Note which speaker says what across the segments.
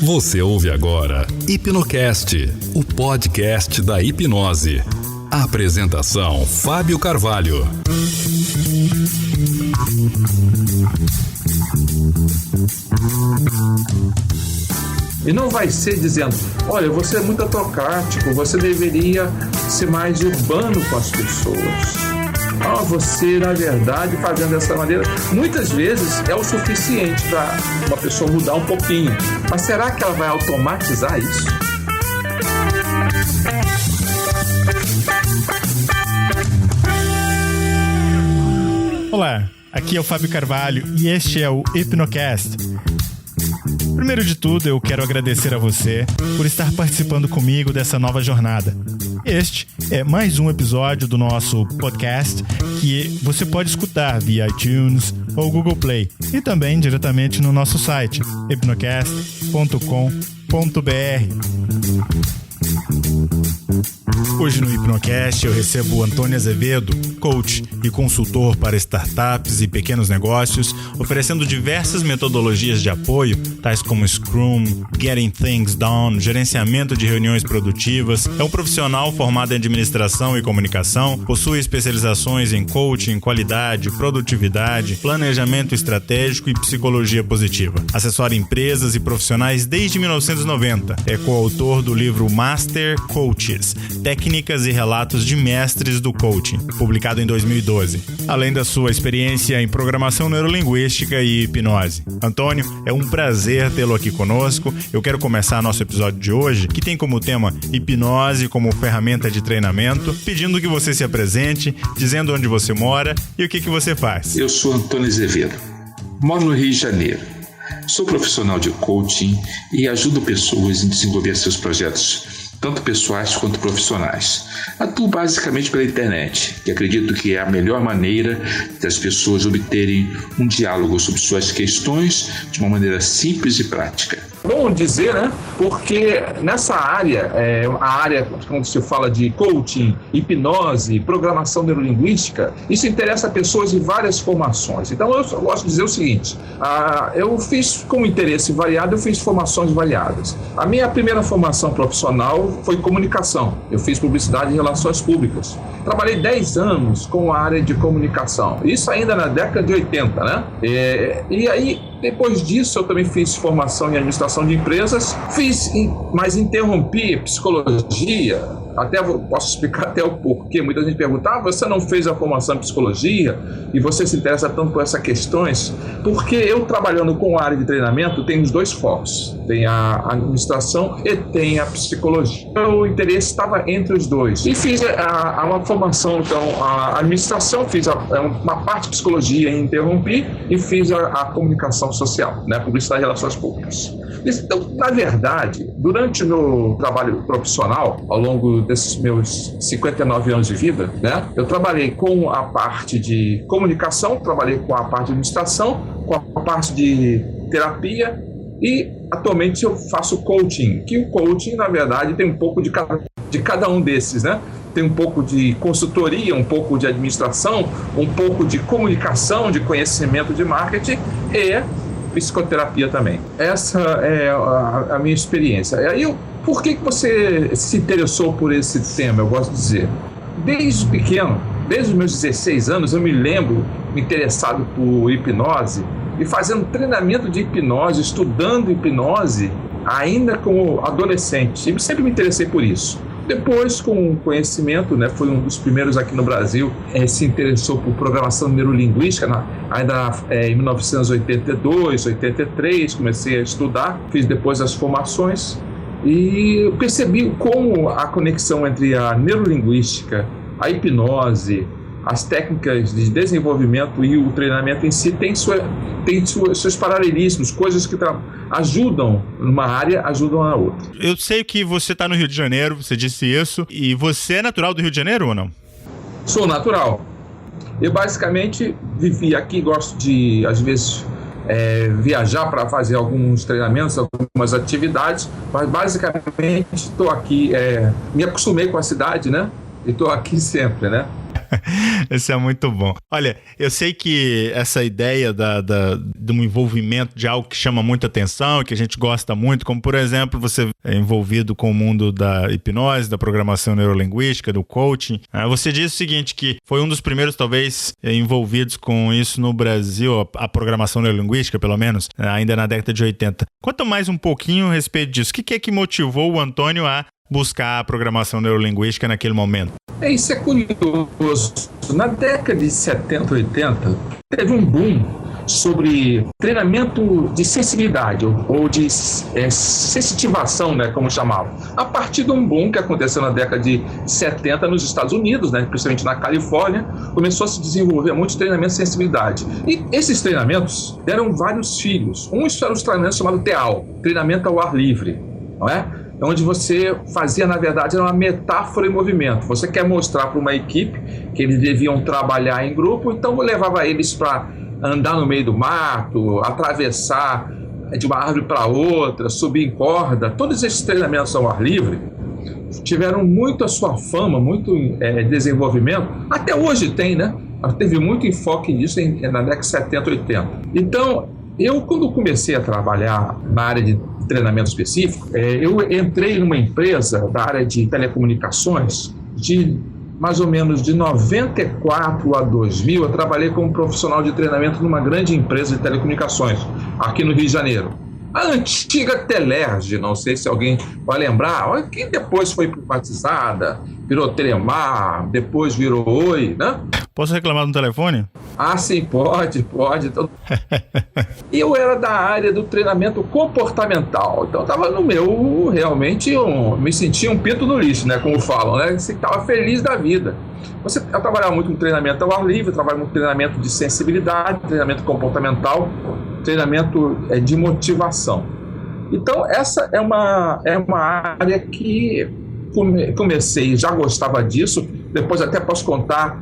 Speaker 1: Você ouve agora Hipnocast, o podcast da hipnose. A apresentação: Fábio Carvalho.
Speaker 2: E não vai ser dizendo, olha, você é muito autocrático, você deveria ser mais urbano com as pessoas. Você, na verdade, fazendo dessa maneira, muitas vezes é o suficiente para uma pessoa mudar um pouquinho. Mas será que ela vai automatizar isso?
Speaker 3: Olá, aqui é o Fábio Carvalho e este é o Hipnocast. Primeiro de tudo, eu quero agradecer a você por estar participando comigo dessa nova jornada. Este é mais um episódio do nosso podcast que você pode escutar via iTunes ou Google Play e também diretamente no nosso site, hipnocast.com.br. Hoje no Hipnocast eu recebo o Antônio Azevedo, coach e consultor para startups e pequenos negócios, oferecendo diversas metodologias de apoio, tais como Scrum, Getting Things Done, gerenciamento de reuniões produtivas. É um profissional formado em administração e comunicação, possui especializações em coaching, qualidade, produtividade, planejamento estratégico e psicologia positiva. Assessora empresas e profissionais desde 1990. É coautor do livro Master Coaches, Técnicas e Relatos de Mestres do Coaching, publicado em 2012, além da sua experiência em programação neurolinguística e hipnose. Antônio, é um prazer tê-lo aqui conosco. Eu quero começar nosso episódio de hoje, que tem como tema hipnose como ferramenta de treinamento, pedindo que você se apresente, dizendo onde você mora e o que você faz.
Speaker 4: Eu sou Antônio Azevedo, moro no Rio de Janeiro. Sou profissional de coaching e ajudo pessoas em desenvolver seus projetos, tanto pessoais quanto profissionais. Atuo basicamente pela internet, que acredito que é a melhor maneira das pessoas obterem um diálogo sobre suas questões de uma maneira simples e prática.
Speaker 2: Bom dizer, né? Porque nessa área, a área quando se fala de coaching, hipnose, programação neurolinguística, isso interessa a pessoas de várias formações. Então eu gosto de dizer o seguinte, eu fiz com interesse variado, eu fiz formações variadas. A minha primeira formação profissional foi comunicação. Eu fiz publicidade e relações públicas. Trabalhei 10 anos com a área de comunicação. Isso ainda na década de 80, né? E aí, depois disso, eu também fiz formação em administração de empresas. Mas interrompi psicologia. Posso explicar até o porquê. Muita gente pergunta, você não fez a formação em psicologia e você se interessa tanto por essas questões? Porque eu, trabalhando com a área de treinamento, tenho os dois focos. Tem a administração e tem a psicologia. O interesse estava entre os dois. E fiz uma formação, então, a administração, fiz uma parte de psicologia e interrompi, e fiz a comunicação social, né? Publicidade e relações públicas. Então, na verdade, durante o meu trabalho profissional, ao longo desses meus 59 anos de vida, né, eu trabalhei com a parte de comunicação, trabalhei com a parte de administração, com a parte de terapia e, atualmente, eu faço coaching, que o coaching, na verdade, tem um pouco de cada um desses, né? Tem um pouco de consultoria, um pouco de administração, um pouco de comunicação, de conhecimento de marketing e psicoterapia também. Essa é a minha experiência. E aí, por que você se interessou por esse tema? Eu gosto de dizer. Desde pequeno, desde os meus 16 anos, eu me lembro interessado por hipnose e fazendo treinamento de hipnose, estudando hipnose, ainda como adolescente. E sempre me interessei por isso. Depois, com o conhecimento, né, foi um dos primeiros aqui no Brasil, se interessou por programação neurolinguística, ainda em 1982, 83, comecei a estudar, fiz depois as formações e percebi como a conexão entre a neurolinguística, a hipnose, as técnicas de desenvolvimento e o treinamento em si tem seus paralelismos, coisas que ajudam numa área, ajudam na outra.
Speaker 3: Eu sei que você está no Rio de Janeiro, você disse isso, e você é natural do Rio de Janeiro ou não?
Speaker 2: Sou natural. Eu basicamente vivi aqui, gosto de, às vezes, viajar para fazer alguns treinamentos, algumas atividades, mas basicamente estou aqui, me acostumei com a cidade, né? E estou aqui sempre, né?
Speaker 3: Esse é muito bom. Olha, eu sei que essa ideia de um envolvimento de algo que chama muita atenção e que a gente gosta muito, como por exemplo, você é envolvido com o mundo da hipnose, da programação neurolinguística, do coaching. Você disse o seguinte, que foi um dos primeiros, talvez, envolvidos com isso no Brasil, a programação neurolinguística, pelo menos, ainda na década de 80. Conta mais um pouquinho a respeito disso. O que é que motivou o Antônio a buscar a programação neurolinguística naquele momento?
Speaker 2: Isso é curioso. Na década de 70, 80, teve um boom sobre treinamento de sensibilidade ou de sensitivação, né, como chamavam. A partir de um boom que aconteceu na década de 70 nos Estados Unidos, né, principalmente na Califórnia, começou a se desenvolver muito treinamento de sensibilidade. E esses treinamentos deram vários filhos. Um era os treinamentos chamado TEAL, treinamento ao ar livre, não é? Onde você fazia, na verdade, era uma metáfora em movimento. Você quer mostrar para uma equipe que eles deviam trabalhar em grupo, então levava eles para andar no meio do mato, atravessar de uma árvore para outra, subir em corda. Todos esses treinamentos ao ar livre tiveram muito a sua fama, muito desenvolvimento. Até hoje tem, né? Teve muito enfoque nisso na década de 70, 80. Então, eu, quando comecei a trabalhar na área de treinamento específico, eu entrei numa empresa da área de telecomunicações de mais ou menos de 94 a 2000. Eu trabalhei como profissional de treinamento numa grande empresa de telecomunicações aqui no Rio de Janeiro. A antiga Telerge, não sei se alguém vai lembrar, que depois foi privatizada, virou Telemar, depois virou Oi, né?
Speaker 3: Posso reclamar no telefone?
Speaker 2: Ah, sim, pode. E eu era da área do treinamento comportamental, então eu estava no meu, realmente, me sentia um pinto no lixo, né, como falam, né? Você estava feliz da vida. Eu trabalhava muito com treinamento ao ar livre, eu trabalhava com treinamento de sensibilidade, treinamento comportamental, treinamento de motivação. Então, essa é uma área que comecei, já gostava disso, depois até posso contar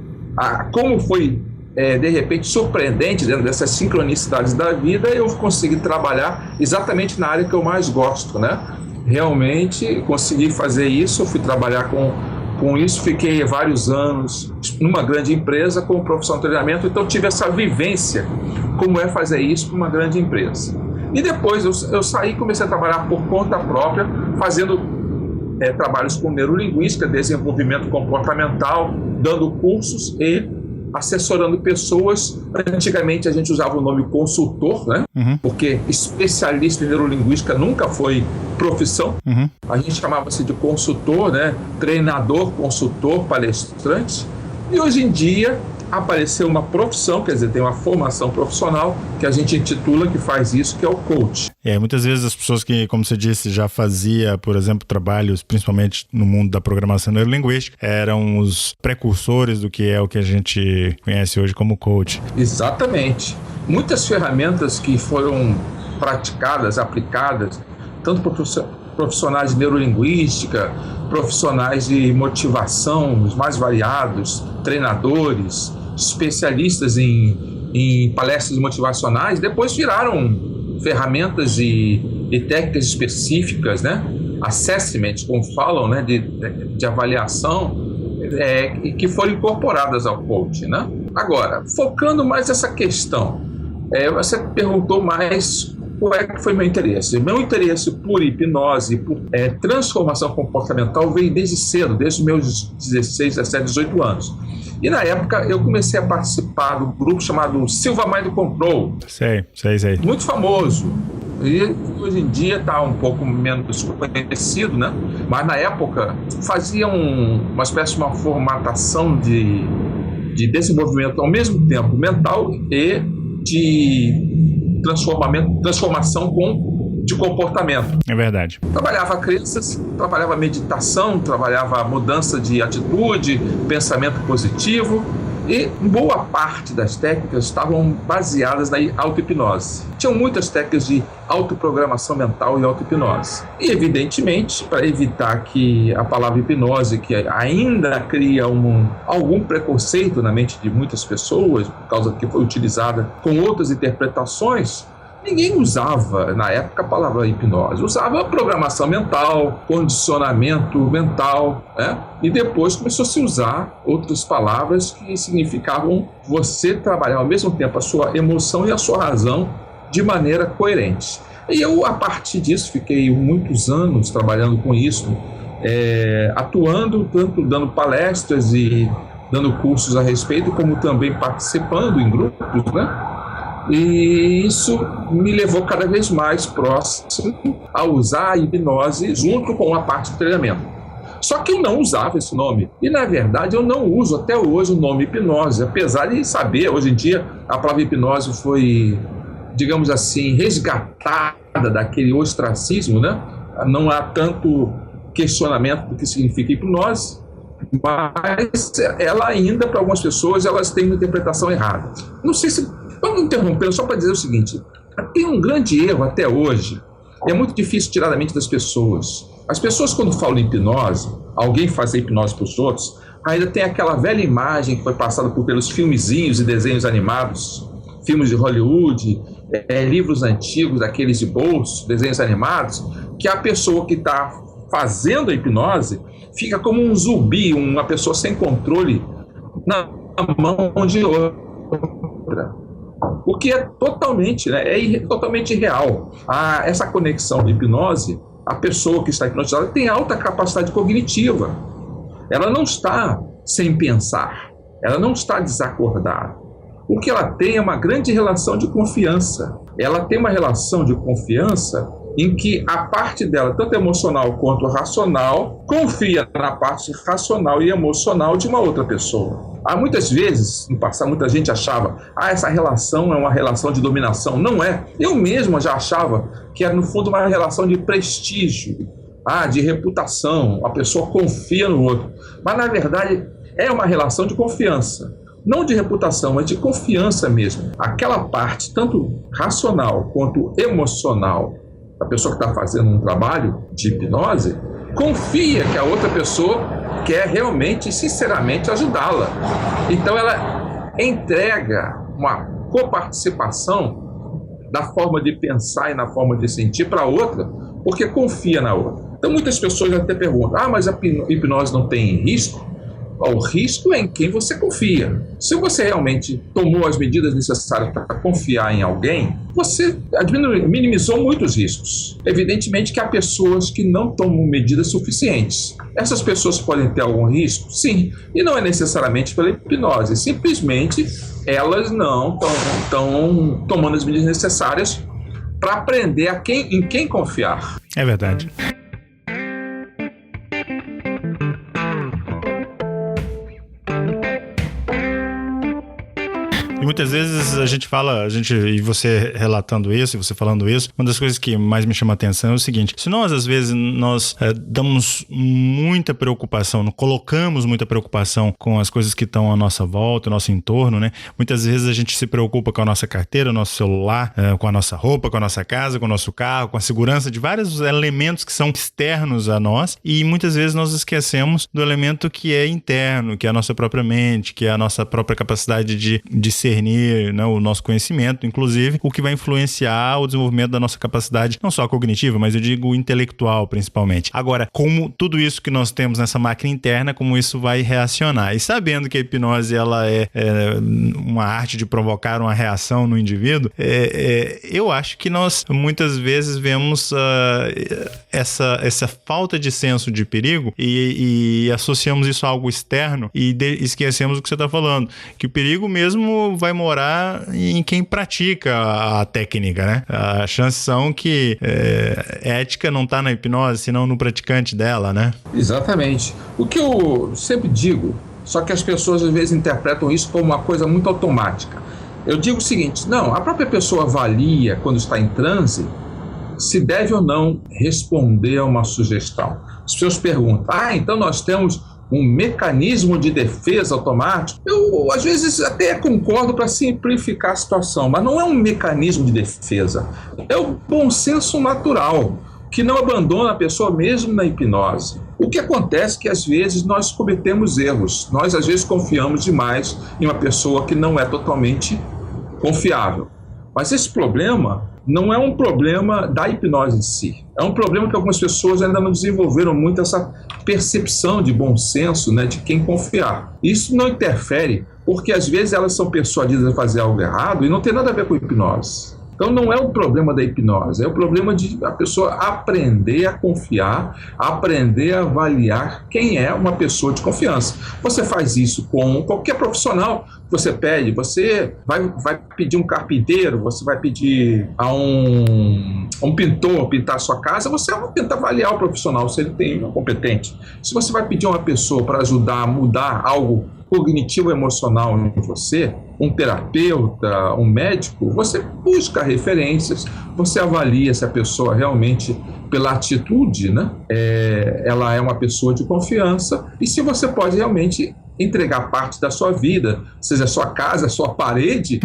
Speaker 2: como foi, de repente, surpreendente, dentro dessas sincronicidades da vida, eu consegui trabalhar exatamente na área que eu mais gosto, né? Realmente, consegui fazer isso, fui trabalhar com isso, fiquei vários anos numa grande empresa como profissional de treinamento, então tive essa vivência, como é fazer isso para uma grande empresa. E depois eu saí e comecei a trabalhar por conta própria, fazendo trabalhos com neurolinguística, desenvolvimento comportamental, dando cursos e assessorando pessoas. Antigamente a gente usava o nome consultor, né? Porque especialista em neurolinguística nunca foi profissão. A gente chamava-se de consultor, né? Treinador, consultor, palestrante. E hoje em dia apareceu uma profissão, quer dizer, tem uma formação profissional que a gente intitula, que faz isso, que é o coach.
Speaker 3: Muitas vezes as pessoas que, como você disse, já fazia, por exemplo, trabalhos, principalmente no mundo da programação neurolinguística, eram os precursores do que é o que a gente conhece hoje como coach.
Speaker 2: Exatamente. Muitas ferramentas que foram praticadas, aplicadas, tanto por profissionais de neurolinguística, profissionais de motivação, os mais variados, treinadores, especialistas em palestras motivacionais, depois viraram ferramentas e técnicas específicas, né? Assessment, como falam, né? de avaliação, que foram incorporadas ao coaching, né? Agora, focando mais essa questão, você perguntou mais qual é que foi meu interesse. Meu interesse por hipnose, por transformação comportamental veio desde cedo, desde os meus 16, 17, 18 anos. E na época eu comecei a participar do grupo chamado Silva Mind Control.
Speaker 3: Sei.
Speaker 2: Muito famoso. E hoje em dia está um pouco menos conhecido, né? Mas na época fazia uma espécie de uma formatação de desenvolvimento ao mesmo tempo mental e de transformação de comportamento.
Speaker 3: É verdade.
Speaker 2: Trabalhava crianças, trabalhava meditação, trabalhava mudança de atitude, pensamento positivo, e boa parte das técnicas estavam baseadas na auto-hipnose. Tinham muitas técnicas de autoprogramação mental e auto-hipnose. E, evidentemente, para evitar que a palavra hipnose, que ainda cria algum preconceito na mente de muitas pessoas, por causa que foi utilizada com outras interpretações, ninguém usava, na época, a palavra hipnose. Usava programação mental, condicionamento mental, né? E depois começou a se usar outras palavras que significavam você trabalhar ao mesmo tempo a sua emoção e a sua razão de maneira coerente. E eu, a partir disso, fiquei muitos anos trabalhando com isso, atuando, tanto dando palestras e dando cursos a respeito, como também participando em grupos, né? E isso me levou cada vez mais próximo a usar a hipnose junto com a parte de treinamento. Só que eu não usava esse nome. E, na verdade, eu não uso até hoje o nome hipnose, apesar de saber, hoje em dia, a palavra hipnose foi, digamos assim, resgatada daquele ostracismo, né? Não há tanto questionamento do que significa hipnose, mas ela ainda, para algumas pessoas, elas têm uma interpretação errada. Não sei se... Vamos interromper só para dizer o seguinte: tem um grande erro até hoje, é muito difícil tirar da mente das pessoas. As pessoas, quando falam em hipnose, alguém fazer hipnose para os outros, ainda tem aquela velha imagem que foi passada pelos filmezinhos e desenhos animados, filmes de Hollywood, livros antigos, daqueles de bolso, desenhos animados, que a pessoa que está fazendo a hipnose fica como um zumbi, uma pessoa sem controle na mão de outra. O que é totalmente, totalmente irreal. Essa conexão de hipnose, a pessoa que está hipnotizada tem alta capacidade cognitiva. Ela não está sem pensar, ela não está desacordada. O que ela tem é uma grande relação de confiança. Ela tem uma relação de confiança em que a parte dela, tanto emocional quanto racional, confia na parte racional e emocional de uma outra pessoa. Há muitas vezes, no passado, muita gente achava essa relação é uma relação de dominação. Não é. Eu mesmo já achava que era, no fundo, uma relação de prestígio, de reputação. A pessoa confia no outro. Mas, na verdade, é uma relação de confiança. Não de reputação, mas de confiança mesmo. Aquela parte, tanto racional quanto emocional, a pessoa que está fazendo um trabalho de hipnose, confia que a outra pessoa quer realmente, sinceramente, ajudá-la. Então ela entrega uma coparticipação da forma de pensar e na forma de sentir para a outra, porque confia na outra. Então muitas pessoas até perguntam, mas a hipnose não tem risco? O risco é em quem você confia. Se você realmente tomou as medidas necessárias para confiar em alguém, você minimizou muitos riscos. Evidentemente que há pessoas que não tomam medidas suficientes. Essas pessoas podem ter algum risco? Sim. E não é necessariamente pela hipnose. Simplesmente elas não estão tomando as medidas necessárias para aprender em quem confiar.
Speaker 3: É verdade. E muitas vezes a gente fala, e você relatando isso, e você falando isso, uma das coisas que mais me chama a atenção é o seguinte: se nós, às vezes, damos muita preocupação, colocamos muita preocupação com as coisas que estão à nossa volta, ao nosso entorno, né? Muitas vezes a gente se preocupa com a nossa carteira, nosso celular, com a nossa roupa, com a nossa casa, com o nosso carro, com a segurança de vários elementos que são externos a nós, e muitas vezes nós esquecemos do elemento que é interno, que é a nossa própria mente, que é a nossa própria capacidade de discernir, né, o nosso conhecimento, inclusive, o que vai influenciar o desenvolvimento da nossa capacidade, não só cognitiva, mas eu digo intelectual, principalmente. Agora, como tudo isso que nós temos nessa máquina interna, como isso vai reacionar? E sabendo que a hipnose ela é uma arte de provocar uma reação no indivíduo, eu acho que nós muitas vezes vemos essa falta de senso de perigo e associamos isso a algo externo e esquecemos o que você está falando, que o perigo mesmo vai morar em quem pratica a técnica, né? As chances são que ética não está na hipnose, senão no praticante dela, né?
Speaker 2: Exatamente. O que eu sempre digo, só que as pessoas às vezes interpretam isso como uma coisa muito automática. Eu digo o seguinte: não, a própria pessoa avalia, quando está em transe, se deve ou não responder a uma sugestão. As pessoas perguntam, então nós temos um mecanismo de defesa automático? Eu, às vezes, até concordo para simplificar a situação, mas não é um mecanismo de defesa. É o bom senso natural, que não abandona a pessoa mesmo na hipnose. O que acontece é que, às vezes, nós cometemos erros. Nós, às vezes, confiamos demais em uma pessoa que não é totalmente confiável. Mas esse problema não é um problema da hipnose em si. É um problema que algumas pessoas ainda não desenvolveram muito essa percepção de bom senso, né, de quem confiar. Isso não interfere, porque às vezes elas são persuadidas a fazer algo errado e não tem nada a ver com hipnose. Então não é o problema da hipnose, é o problema de a pessoa aprender a confiar, aprender a avaliar quem é uma pessoa de confiança. Você faz isso com qualquer profissional. Você pede, você vai pedir um carpinteiro, você vai pedir a um pintor pintar a sua casa, você tenta avaliar o profissional, se ele tem uma competente. Se você vai pedir uma pessoa para ajudar a mudar algo cognitivo emocional em você, um terapeuta, um médico, você busca referências, você avalia se a pessoa realmente, pela atitude, né, ela é uma pessoa de confiança, e se você pode realmente entregar parte da sua vida, seja a sua casa, a sua parede,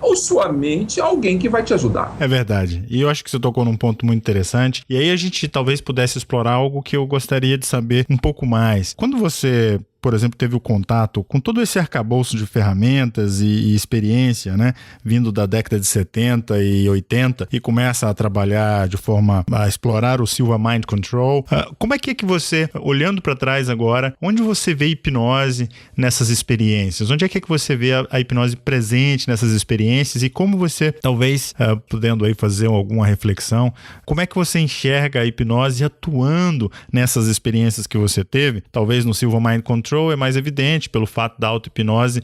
Speaker 2: ou sua mente, a alguém que vai te ajudar.
Speaker 3: É verdade. E eu acho que você tocou num ponto muito interessante. E aí a gente talvez pudesse explorar algo que eu gostaria de saber um pouco mais. Quando você, por exemplo, teve o contato com todo esse arcabouço de ferramentas e experiência, né, vindo da década de 70 e 80, e começa a trabalhar de forma a explorar o Silva Mind Control, como é que você, olhando para trás agora, onde você vê hipnose nessas experiências? Onde é que você vê a hipnose presente nessas experiências e como você, talvez, podendo aí fazer alguma reflexão, como é que você enxerga a hipnose atuando nessas experiências que você teve? Talvez no Silva Mind Control é mais evidente pelo fato da auto-hipnose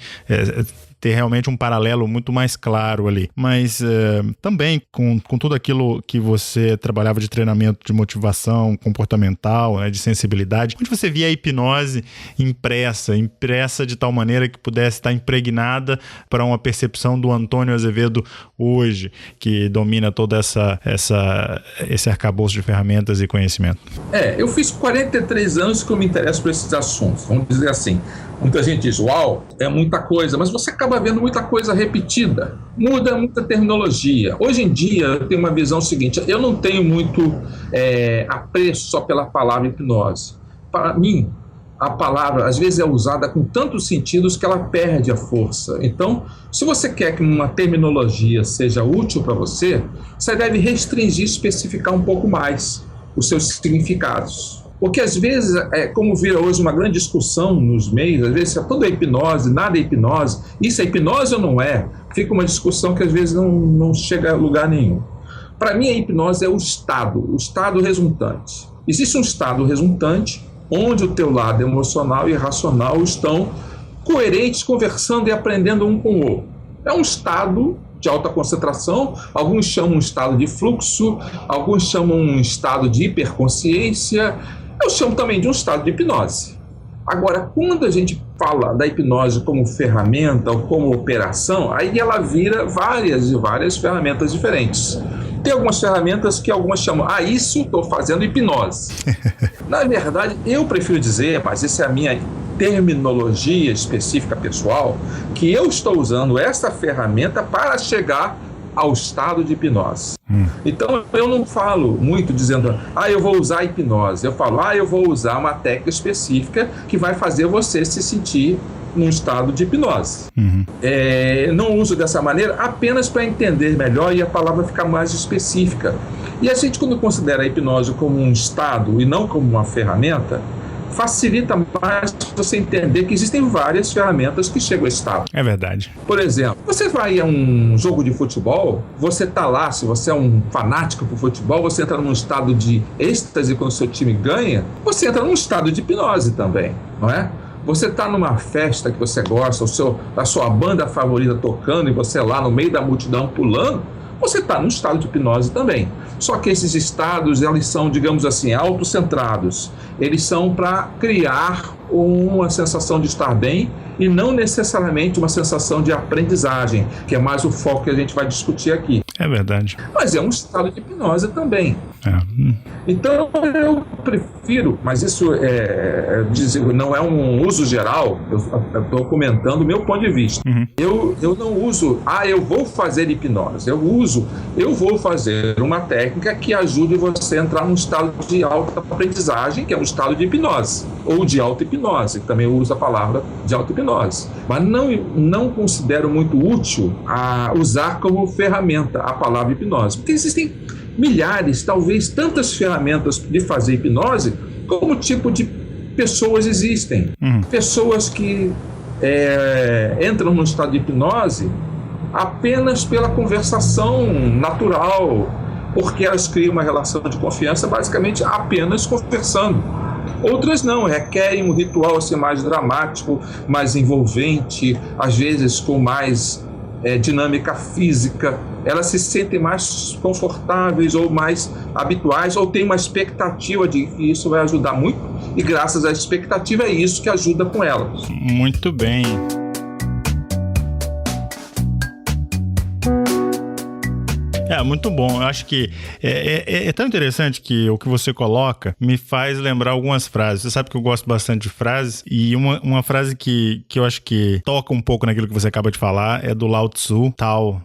Speaker 3: ter realmente um paralelo muito mais claro ali. Mas também com tudo aquilo que você trabalhava de treinamento de motivação comportamental, né, de sensibilidade, onde você via a hipnose impressa de tal maneira que pudesse estar impregnada para uma percepção do Antônio Azevedo hoje, que domina todo esse arcabouço de ferramentas e conhecimento.
Speaker 2: Eu fiz 43 anos que eu me interesso por esses assuntos, vamos dizer assim. Muita gente diz, uau, é muita coisa, mas você acaba vendo muita coisa repetida, muda muita terminologia. Hoje em dia, eu tenho uma visão seguinte, eu não tenho muito apreço só pela palavra hipnose. Para mim, a palavra, às vezes, é usada com tantos sentidos que ela perde a força. Então, se você quer que uma terminologia seja útil para você, você deve restringir, especificar um pouco mais os seus significados. Porque às vezes, como vira hoje uma grande discussão nos meios, às vezes tudo é hipnose, nada é hipnose, isso é hipnose ou não é? Fica uma discussão que às vezes não chega a lugar nenhum. Para mim a hipnose é o estado resultante. Existe um estado resultante onde o teu lado emocional e racional estão coerentes, conversando e aprendendo um com o outro. É um estado de alta concentração, alguns chamam um estado de fluxo, alguns chamam um estado de hiperconsciência, eu chamo também de um estado de hipnose. Agora, quando a gente fala da hipnose como ferramenta ou como operação, aí ela vira várias ferramentas diferentes. Tem algumas ferramentas que algumas chamam, isso estou fazendo hipnose. Na verdade, eu prefiro dizer, mas essa é a minha terminologia específica pessoal, que eu estou usando essa ferramenta para chegar ao estado de hipnose. Então eu não falo muito dizendo, eu vou usar a hipnose. Eu falo, eu vou usar uma técnica específica que vai fazer você se sentir num estado de hipnose. Não uso dessa maneira apenas para entender melhor e a palavra ficar mais específica. E a gente, quando considera a hipnose como um estado e não como uma ferramenta, facilita mais você entender que existem várias ferramentas que chegam a esse estado.
Speaker 3: É verdade.
Speaker 2: Por exemplo, você vai a um jogo de futebol, você tá lá, se você é um fanático por futebol, você entra num estado de êxtase quando o seu time ganha, você entra num estado de hipnose também, não é? Você está numa festa que você gosta, a sua banda favorita tocando e você lá no meio da multidão pulando, você está num estado de hipnose também. Só que esses estados, eles são, digamos assim, autocentrados. Eles são para criar uma sensação de estar bem e não necessariamente uma sensação de aprendizagem, que é mais o foco que a gente vai discutir aqui.
Speaker 3: É verdade.
Speaker 2: Mas é um estado de hipnose também. Então eu prefiro, mas isso não é um uso geral, eu estou comentando o meu ponto de vista. Eu não uso, eu vou fazer hipnose, eu vou fazer uma técnica que ajude você a entrar num estado de autoaprendizagem, que é um estado de hipnose, ou de auto-hipnose, que também usa a palavra de auto-hipnose. Mas não considero muito útil usar como ferramenta a palavra hipnose, porque existem milhares, talvez tantas ferramentas de fazer hipnose como tipo de pessoas existem. Pessoas que entram no estado de hipnose apenas pela conversação natural, porque elas criam uma relação de confiança basicamente apenas conversando. Outras não, requerem um ritual assim, mais dramático, mais envolvente, às vezes com mais dinâmica física. Elas se sentem mais confortáveis ou mais habituais, ou têm uma expectativa de que isso vai ajudar muito, e graças à expectativa é isso que ajuda com elas.
Speaker 3: Muito bem. Muito bom. Eu acho que é tão interessante que o que você coloca me faz lembrar algumas frases. Você sabe que eu gosto bastante de frases, e uma frase que eu acho que toca um pouco naquilo que você acaba de falar é do Lao Tzu, Tao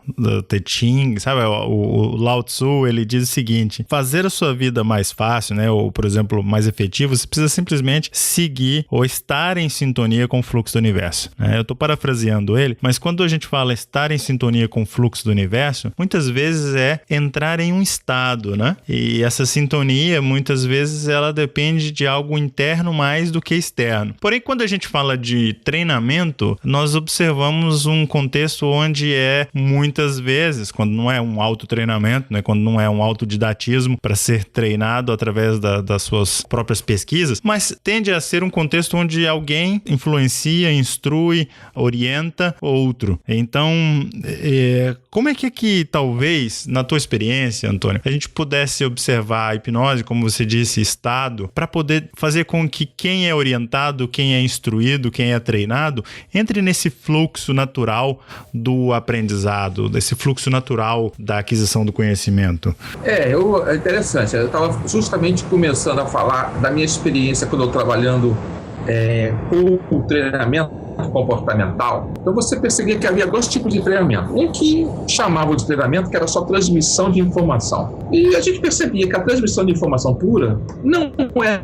Speaker 3: Te Ching, sabe? O Lao Tzu, ele diz o seguinte: fazer a sua vida mais fácil, né, ou, por exemplo, mais efetiva, você precisa simplesmente seguir ou estar em sintonia com o fluxo do universo. Eu estou parafraseando ele, mas quando a gente fala estar em sintonia com o fluxo do universo, muitas vezes entrar em um estado, né? E essa sintonia, muitas vezes, ela depende de algo interno mais do que externo. Porém, quando a gente fala de treinamento, nós observamos um contexto onde muitas vezes, quando não é um autotreinamento, né? Quando não é um autodidatismo para ser treinado através das suas próprias pesquisas, mas tende a ser um contexto onde alguém influencia, instrui, orienta outro. Então, como é que talvez, na tua experiência, Antônio, a gente pudesse observar a hipnose, como você disse, estado, para poder fazer com que quem é orientado, quem é instruído, quem é treinado, entre nesse fluxo natural do aprendizado, desse fluxo natural da aquisição do conhecimento?
Speaker 2: É interessante. Eu estava justamente começando a falar da minha experiência quando eu trabalhando com o treinamento comportamental. Então você percebia que havia dois tipos de treinamento. Um que chamavam de treinamento, que era só transmissão de informação. E a gente percebia que a transmissão de informação pura não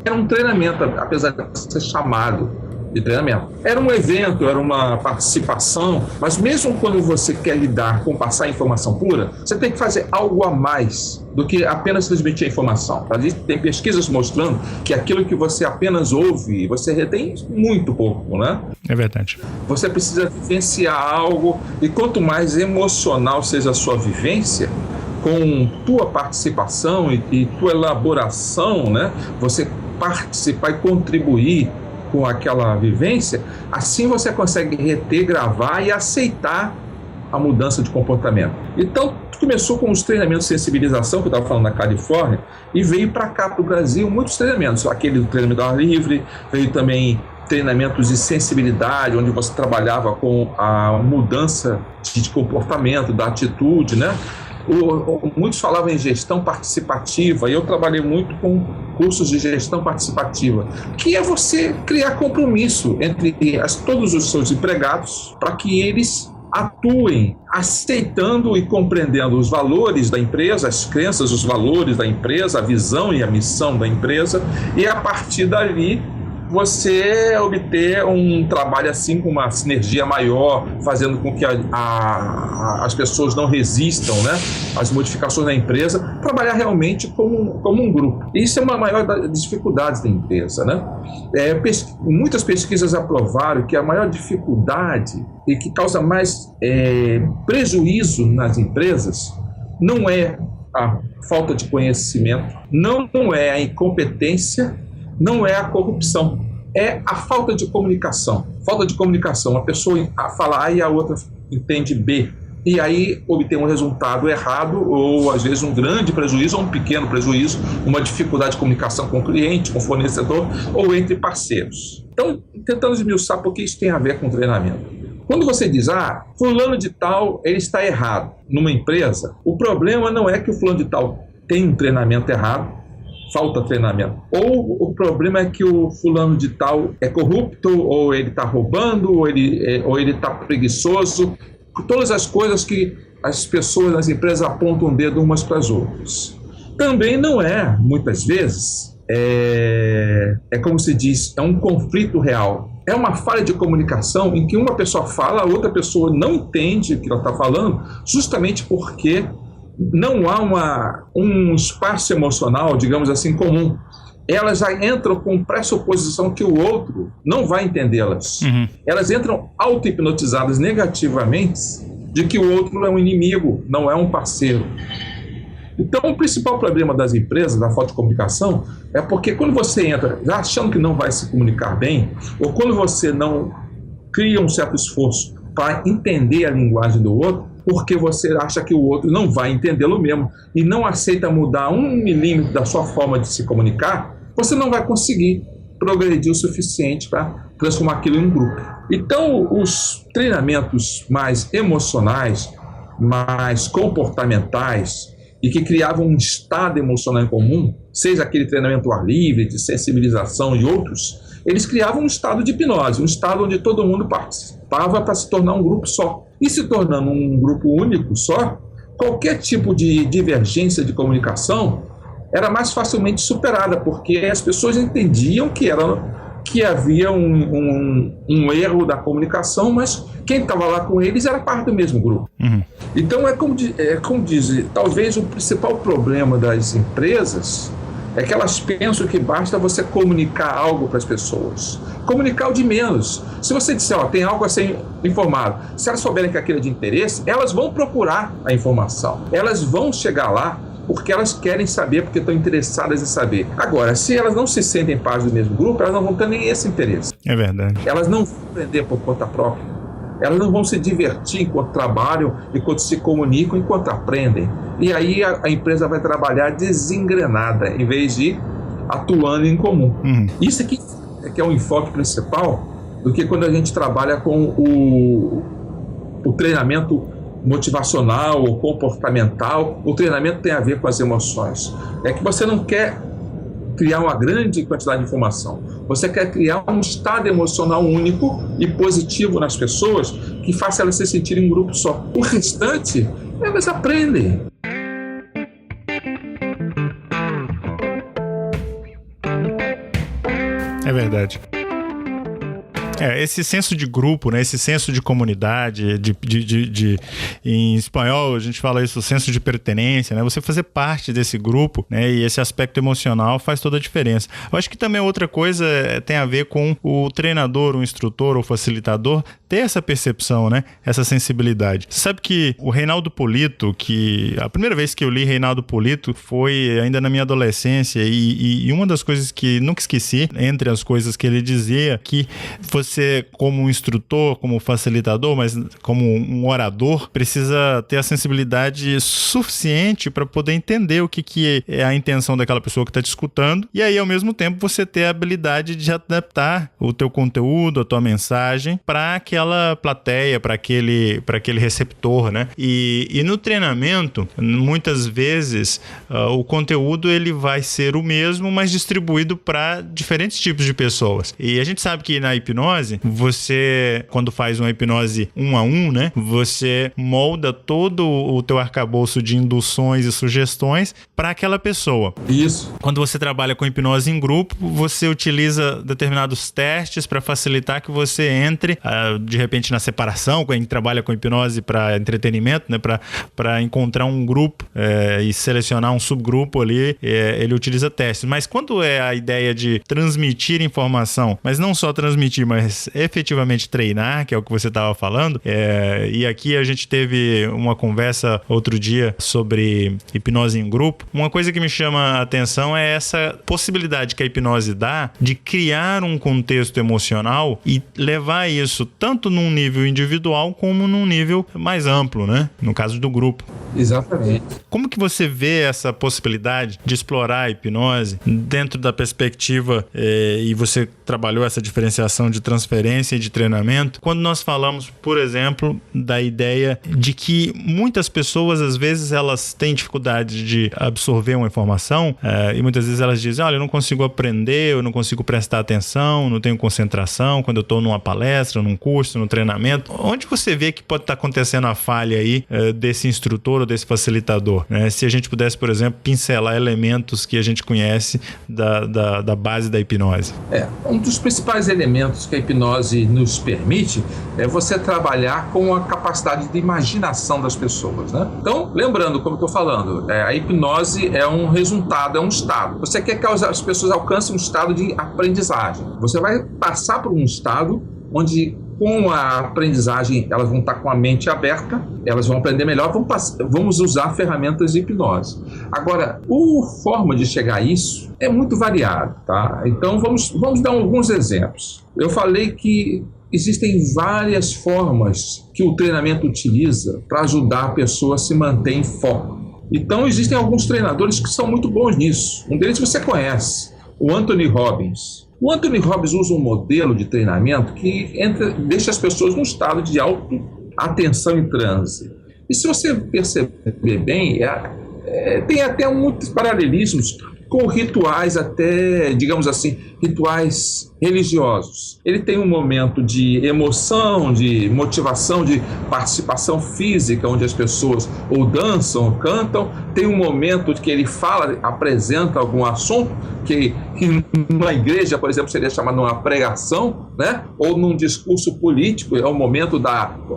Speaker 2: era um treinamento, apesar de ser chamado de treinamento. Era um evento, era uma participação, mas mesmo quando você quer lidar com passar informação pura, você tem que fazer algo a mais do que apenas transmitir a informação. Tem pesquisas mostrando que aquilo que você apenas ouve, você retém muito pouco, né?
Speaker 3: É verdade.
Speaker 2: Você precisa vivenciar algo, e quanto mais emocional seja a sua vivência, com tua participação e tua elaboração, né? Você participar e contribuir com aquela vivência, assim você consegue reter, gravar e aceitar a mudança de comportamento. Então, começou com os treinamentos de sensibilização, que eu estava falando na Califórnia, e veio para cá, para o Brasil, muitos treinamentos. Aquele do treinamento ao ar livre, veio também treinamentos de sensibilidade, onde você trabalhava com a mudança de comportamento, da atitude, né? Muitos falavam em gestão participativa, e eu trabalhei muito com cursos de gestão participativa, que é você criar compromisso entre todos os seus empregados para que eles atuem aceitando e compreendendo os valores da empresa, as crenças, os valores da empresa, a visão e a missão da empresa, e a partir dali você obter um trabalho assim com uma sinergia maior, fazendo com que as pessoas não resistam, né, às modificações da empresa, trabalhar realmente como um grupo. Isso é uma maior das dificuldades da empresa, né? Muitas pesquisas aprovaram que a maior dificuldade e que causa mais prejuízo nas empresas não é a falta de conhecimento, não é a incompetência, não é a corrupção, é a falta de comunicação. Falta de comunicação, a pessoa fala A e a outra entende B, e aí obtém um resultado errado, ou às vezes um grande prejuízo, ou um pequeno prejuízo, uma dificuldade de comunicação com o cliente, com o fornecedor, ou entre parceiros. Então, tentando esmiuçar por que isso tem a ver com treinamento. Quando você diz, fulano de tal, ele está errado numa empresa, o problema não é que o fulano de tal tem um treinamento errado, falta treinamento. Ou o problema é que o fulano de tal é corrupto, ou ele está roubando, ou ele está preguiçoso. Todas as coisas que as pessoas nas empresas apontam o dedo umas para as outras. Também não é, muitas vezes, como se diz, é um conflito real. É uma falha de comunicação em que uma pessoa fala, a outra pessoa não entende o que ela está falando, justamente porque não há um espaço emocional, digamos assim, comum. Elas já entram com pressuposição que o outro não vai entendê-las. Uhum. Elas entram auto-hipnotizadas negativamente de que o outro é um inimigo, não é um parceiro. Então, o principal problema das empresas, da falta de comunicação, é porque quando você entra já achando que não vai se comunicar bem, ou quando você não cria um certo esforço para entender a linguagem do outro, porque você acha que o outro não vai entendê-lo mesmo e não aceita mudar 1 milímetro da sua forma de se comunicar, você não vai conseguir progredir o suficiente para transformar aquilo em um grupo. Então, os treinamentos mais emocionais, mais comportamentais e que criavam um estado emocional em comum, seja aquele treinamento ao ar livre, de sensibilização e outros, eles criavam um estado de hipnose, um estado onde todo mundo participava para se tornar um grupo só. E se tornando um grupo único só, qualquer tipo de divergência de comunicação era mais facilmente superada, porque as pessoas entendiam que havia um erro da comunicação, mas quem estava lá com eles era parte do mesmo grupo. Uhum. Então, como diz, talvez o principal problema das empresas é que elas pensam que basta você comunicar algo para as pessoas. Comunicar o de menos. Se você disser, tem algo a ser informado, se elas souberem que aquilo é de interesse, elas vão procurar a informação. Elas vão chegar lá porque elas querem saber, porque estão interessadas em saber. Agora, se elas não se sentem parte do mesmo grupo, elas não vão ter nem esse interesse.
Speaker 3: É verdade.
Speaker 2: Elas não vão aprender por conta própria. Elas não vão se divertir enquanto trabalham, enquanto se comunicam, enquanto aprendem. E aí a empresa vai trabalhar desengrenada, em vez de atuando em comum. Uhum. Isso aqui é que é o enfoque principal do que quando a gente trabalha com o treinamento motivacional ou comportamental. O treinamento tem a ver com as emoções. É que você não quer criar uma grande quantidade de informação. Você quer criar um estado emocional único e positivo nas pessoas que faça elas se sentirem um grupo só. O restante, elas aprendem.
Speaker 3: É verdade. Esse senso de grupo, né? Esse senso de comunidade, em espanhol a gente fala isso, o senso de pertenência, né? Você fazer parte desse grupo, né? E esse aspecto emocional faz toda a diferença. Eu acho que também outra coisa tem a ver com o treinador, o instrutor ou facilitador ter essa percepção, né? Essa sensibilidade. Você sabe que o Reinaldo Polito, que a primeira vez que eu li Reinaldo Polito foi ainda na minha adolescência e uma das coisas que nunca esqueci, entre as coisas que ele dizia, que você, como um instrutor, como facilitador, mas como um orador, precisa ter a sensibilidade suficiente para poder entender o que é a intenção daquela pessoa que está te escutando, e aí, ao mesmo tempo, você ter a habilidade de adaptar o teu conteúdo, a tua mensagem, para aquela plateia, para aquele receptor, né? E no treinamento, muitas vezes, o conteúdo ele vai ser o mesmo, mas distribuído para diferentes tipos de pessoas. E a gente sabe que na hipnose, você, quando faz uma hipnose 1 a 1, né, você molda todo o teu arcabouço de induções e sugestões para aquela pessoa.
Speaker 2: Isso.
Speaker 3: Quando você trabalha com hipnose em grupo, você utiliza determinados testes para facilitar que você entre, de repente, na separação, quando a gente trabalha com hipnose para entretenimento, né, para encontrar um grupo e selecionar um subgrupo ali, ele utiliza testes. Mas quando é a ideia de transmitir informação, mas não só transmitir, mas efetivamente treinar, que é o que você estava falando, e aqui a gente teve uma conversa outro dia sobre hipnose em grupo. Uma coisa que me chama a atenção é essa possibilidade que a hipnose dá de criar um contexto emocional e levar isso tanto num nível individual como num nível mais amplo, né? No caso do grupo.
Speaker 2: Exatamente.
Speaker 3: Como que você vê essa possibilidade de explorar a hipnose dentro da perspectiva, e você trabalhou essa diferenciação de transferência e de treinamento, quando nós falamos, por exemplo, da ideia de que muitas pessoas, às vezes, elas têm dificuldade de absorver uma informação, e muitas vezes elas dizem, olha, eu não consigo aprender, eu não consigo prestar atenção, não tenho concentração quando eu estou numa palestra, num curso, num treinamento. Onde você vê que pode estar acontecendo a falha aí desse instrutor ou desse facilitador? Se a gente pudesse, por exemplo, pincelar elementos que a gente conhece da base da hipnose.
Speaker 2: Um dos principais elementos que a hipnose nos permite é você trabalhar com a capacidade de imaginação das pessoas, né? Então, lembrando, como eu estou falando, a hipnose é um resultado, é um estado. Você quer que as pessoas alcancem um estado de aprendizagem. Você vai passar por um estado onde, com a aprendizagem, elas vão estar com a mente aberta, elas vão aprender melhor, vamos usar ferramentas de hipnose. Agora, a forma de chegar a isso é muito variada, tá? Então, vamos dar alguns exemplos. Eu falei que existem várias formas que o treinamento utiliza para ajudar a pessoa a se manter em foco. Então, existem alguns treinadores que são muito bons nisso. Um deles você conhece, o Anthony Robbins. O Anthony Robbins usa um modelo de treinamento que deixa as pessoas num estado de auto-atenção em transe. E se você perceber bem, tem até muitos paralelismos com rituais até, digamos assim, rituais religiosos. Ele tem um momento de emoção, de motivação, de participação física, onde as pessoas ou dançam ou cantam. Tem um momento que ele fala, apresenta algum assunto, que numa igreja, por exemplo, seria chamado uma pregação, né? Ou num discurso político, é o momento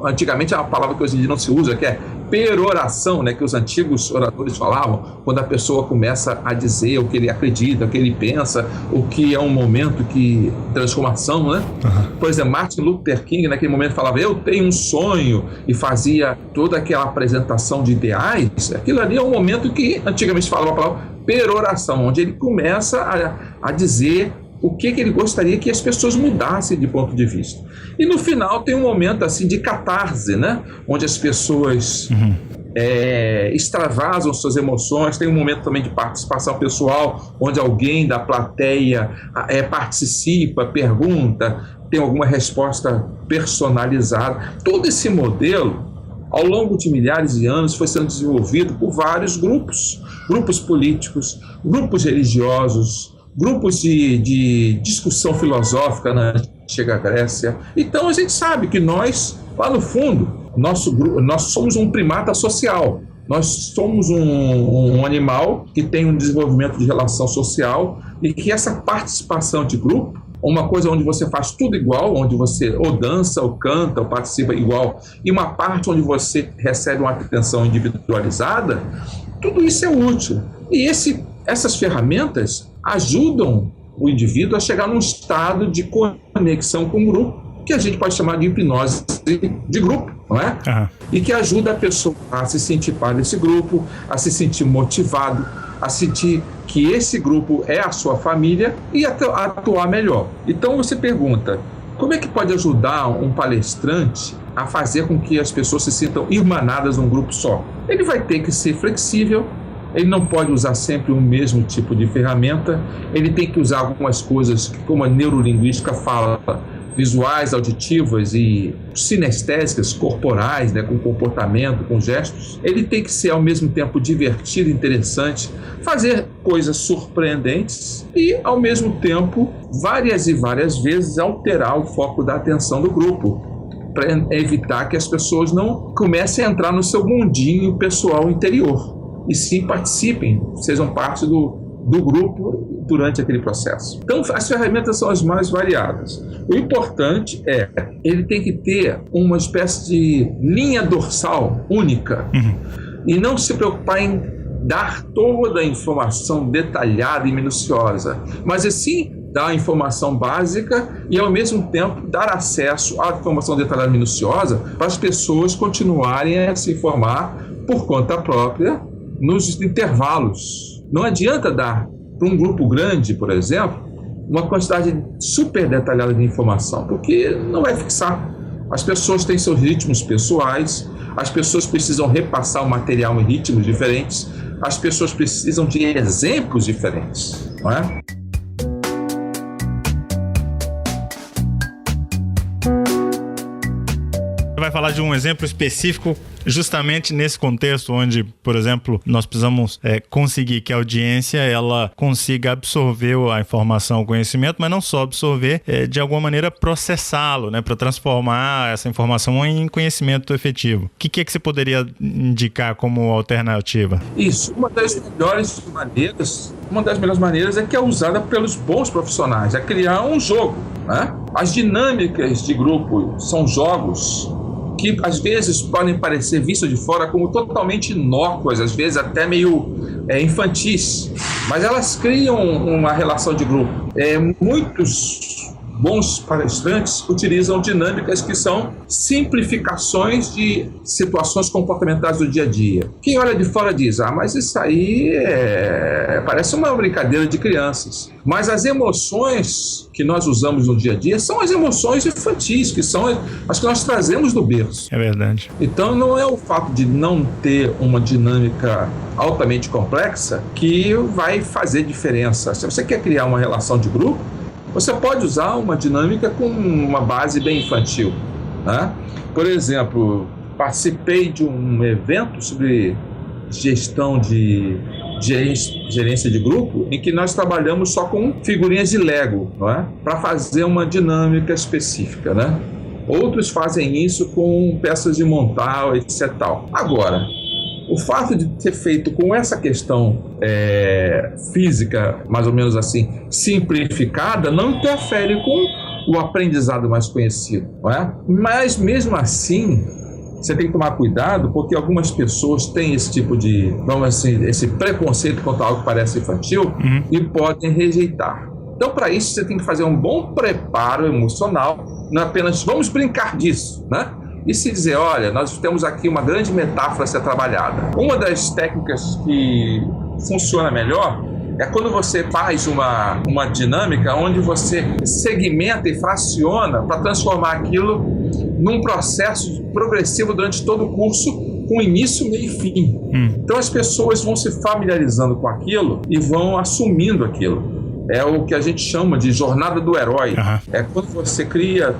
Speaker 2: antigamente é uma palavra que hoje em dia não se usa, que é peroração, né? Que os antigos oradores falavam, quando a pessoa começa a dizer o que ele acredita, o que ele pensa, o que é um momento de transformação, né? Uhum. Por exemplo, Martin Luther King naquele momento falava, eu tenho um sonho, e fazia toda aquela apresentação de ideais. Aquilo ali é um momento que antigamente falava a palavra peroração, onde ele começa a dizer o que ele gostaria que as pessoas mudassem de ponto de vista. E no final tem um momento assim de catarse, né? Onde as pessoas extravasam suas emoções. Tem um momento também de participação pessoal, onde alguém da plateia participa, pergunta, tem alguma resposta personalizada. Todo esse modelo, ao longo de milhares de anos, foi sendo desenvolvido por vários grupos políticos, grupos religiosos, grupos de discussão filosófica na antiga Grécia. Então a gente sabe que nós, lá no fundo, nós somos um primata social. Nós somos um animal que tem um desenvolvimento de relação social, e que essa participação de grupo, uma coisa onde você faz tudo igual, onde você ou dança, ou canta, ou participa igual, e uma parte onde você recebe uma atenção individualizada, tudo isso é útil. E essas ferramentas ajudam o indivíduo a chegar num estado de conexão com o grupo, que a gente pode chamar de hipnose de grupo, não é? Uhum. E que ajuda a pessoa a se sentir parte desse grupo, a se sentir motivado, a sentir que esse grupo é a sua família e a atuar melhor. Então você pergunta, como é que pode ajudar um palestrante a fazer com que as pessoas se sintam irmanadas num grupo só? Ele vai ter que ser flexível, ele não pode usar sempre o mesmo tipo de ferramenta, ele tem que usar algumas coisas que, como a neurolinguística fala, visuais, auditivas e sinestésicas, corporais, né, com comportamento, com gestos. Ele tem que ser ao mesmo tempo divertido, interessante, fazer coisas surpreendentes e ao mesmo tempo, várias e várias vezes, alterar o foco da atenção do grupo, para evitar que as pessoas não comecem a entrar no seu mundinho pessoal interior, e sim participem, sejam parte do grupo durante aquele processo. Então, as ferramentas são as mais variadas. O importante ele tem que ter uma espécie de linha dorsal única, e não se preocupar em dar toda a informação detalhada e minuciosa, mas assim dar a informação básica e, ao mesmo tempo, dar acesso à informação detalhada e minuciosa para as pessoas continuarem a se informar por conta própria nos intervalos. Não adianta dar para um grupo grande, por exemplo, uma quantidade super detalhada de informação, porque não vai fixar. As pessoas têm seus ritmos pessoais, as pessoas precisam repassar o material em ritmos diferentes, as pessoas precisam de exemplos diferentes, não é?
Speaker 3: Vai falar de um exemplo específico justamente nesse contexto onde, por exemplo, nós precisamos conseguir que a audiência ela consiga absorver a informação, o conhecimento, mas não só absorver, de alguma maneira processá-lo, né, para transformar essa informação em conhecimento efetivo. O que é que você poderia indicar como alternativa?
Speaker 2: Isso, uma das melhores maneiras é que é usada pelos bons profissionais, é criar um jogo, né? As dinâmicas de grupo são jogos que às vezes podem parecer vistos de fora como totalmente inócuas, às vezes até meio infantis, mas elas criam uma relação de grupo. Muitos bons palestrantes utilizam dinâmicas que são simplificações de situações comportamentais do dia a dia. Quem olha de fora diz, mas isso aí parece uma brincadeira de crianças. Mas as emoções que nós usamos no dia a dia são as emoções infantis, que são as que nós trazemos do berço.
Speaker 3: É verdade.
Speaker 2: Então não é o fato de não ter uma dinâmica altamente complexa que vai fazer diferença. Se você quer criar uma relação de grupo, você pode usar uma dinâmica com uma base bem infantil, né? Por exemplo, participei de um evento sobre gestão de gerência de grupo, em que nós trabalhamos só com figurinhas de Lego, não é? Para fazer uma dinâmica específica, né? Outros fazem isso com peças de montar, etc. Agora, o fato de ter feito com essa questão física, mais ou menos assim, simplificada, não interfere com o aprendizado mais conhecido, não é? Mas mesmo assim, você tem que tomar cuidado, porque algumas pessoas têm esse tipo de, vamos assim, esse preconceito contra algo que parece infantil e podem rejeitar. Então, para isso, você tem que fazer um bom preparo emocional, não apenas vamos brincar disso, né? E se dizer, olha, nós temos aqui uma grande metáfora a ser trabalhada. Uma das técnicas que funciona melhor é quando você faz uma dinâmica onde você segmenta e fraciona para transformar aquilo num processo progressivo durante todo o curso, com início, meio e fim. Então as pessoas vão se familiarizando com aquilo e vão assumindo aquilo. É o que a gente chama de jornada do herói. É quando você cria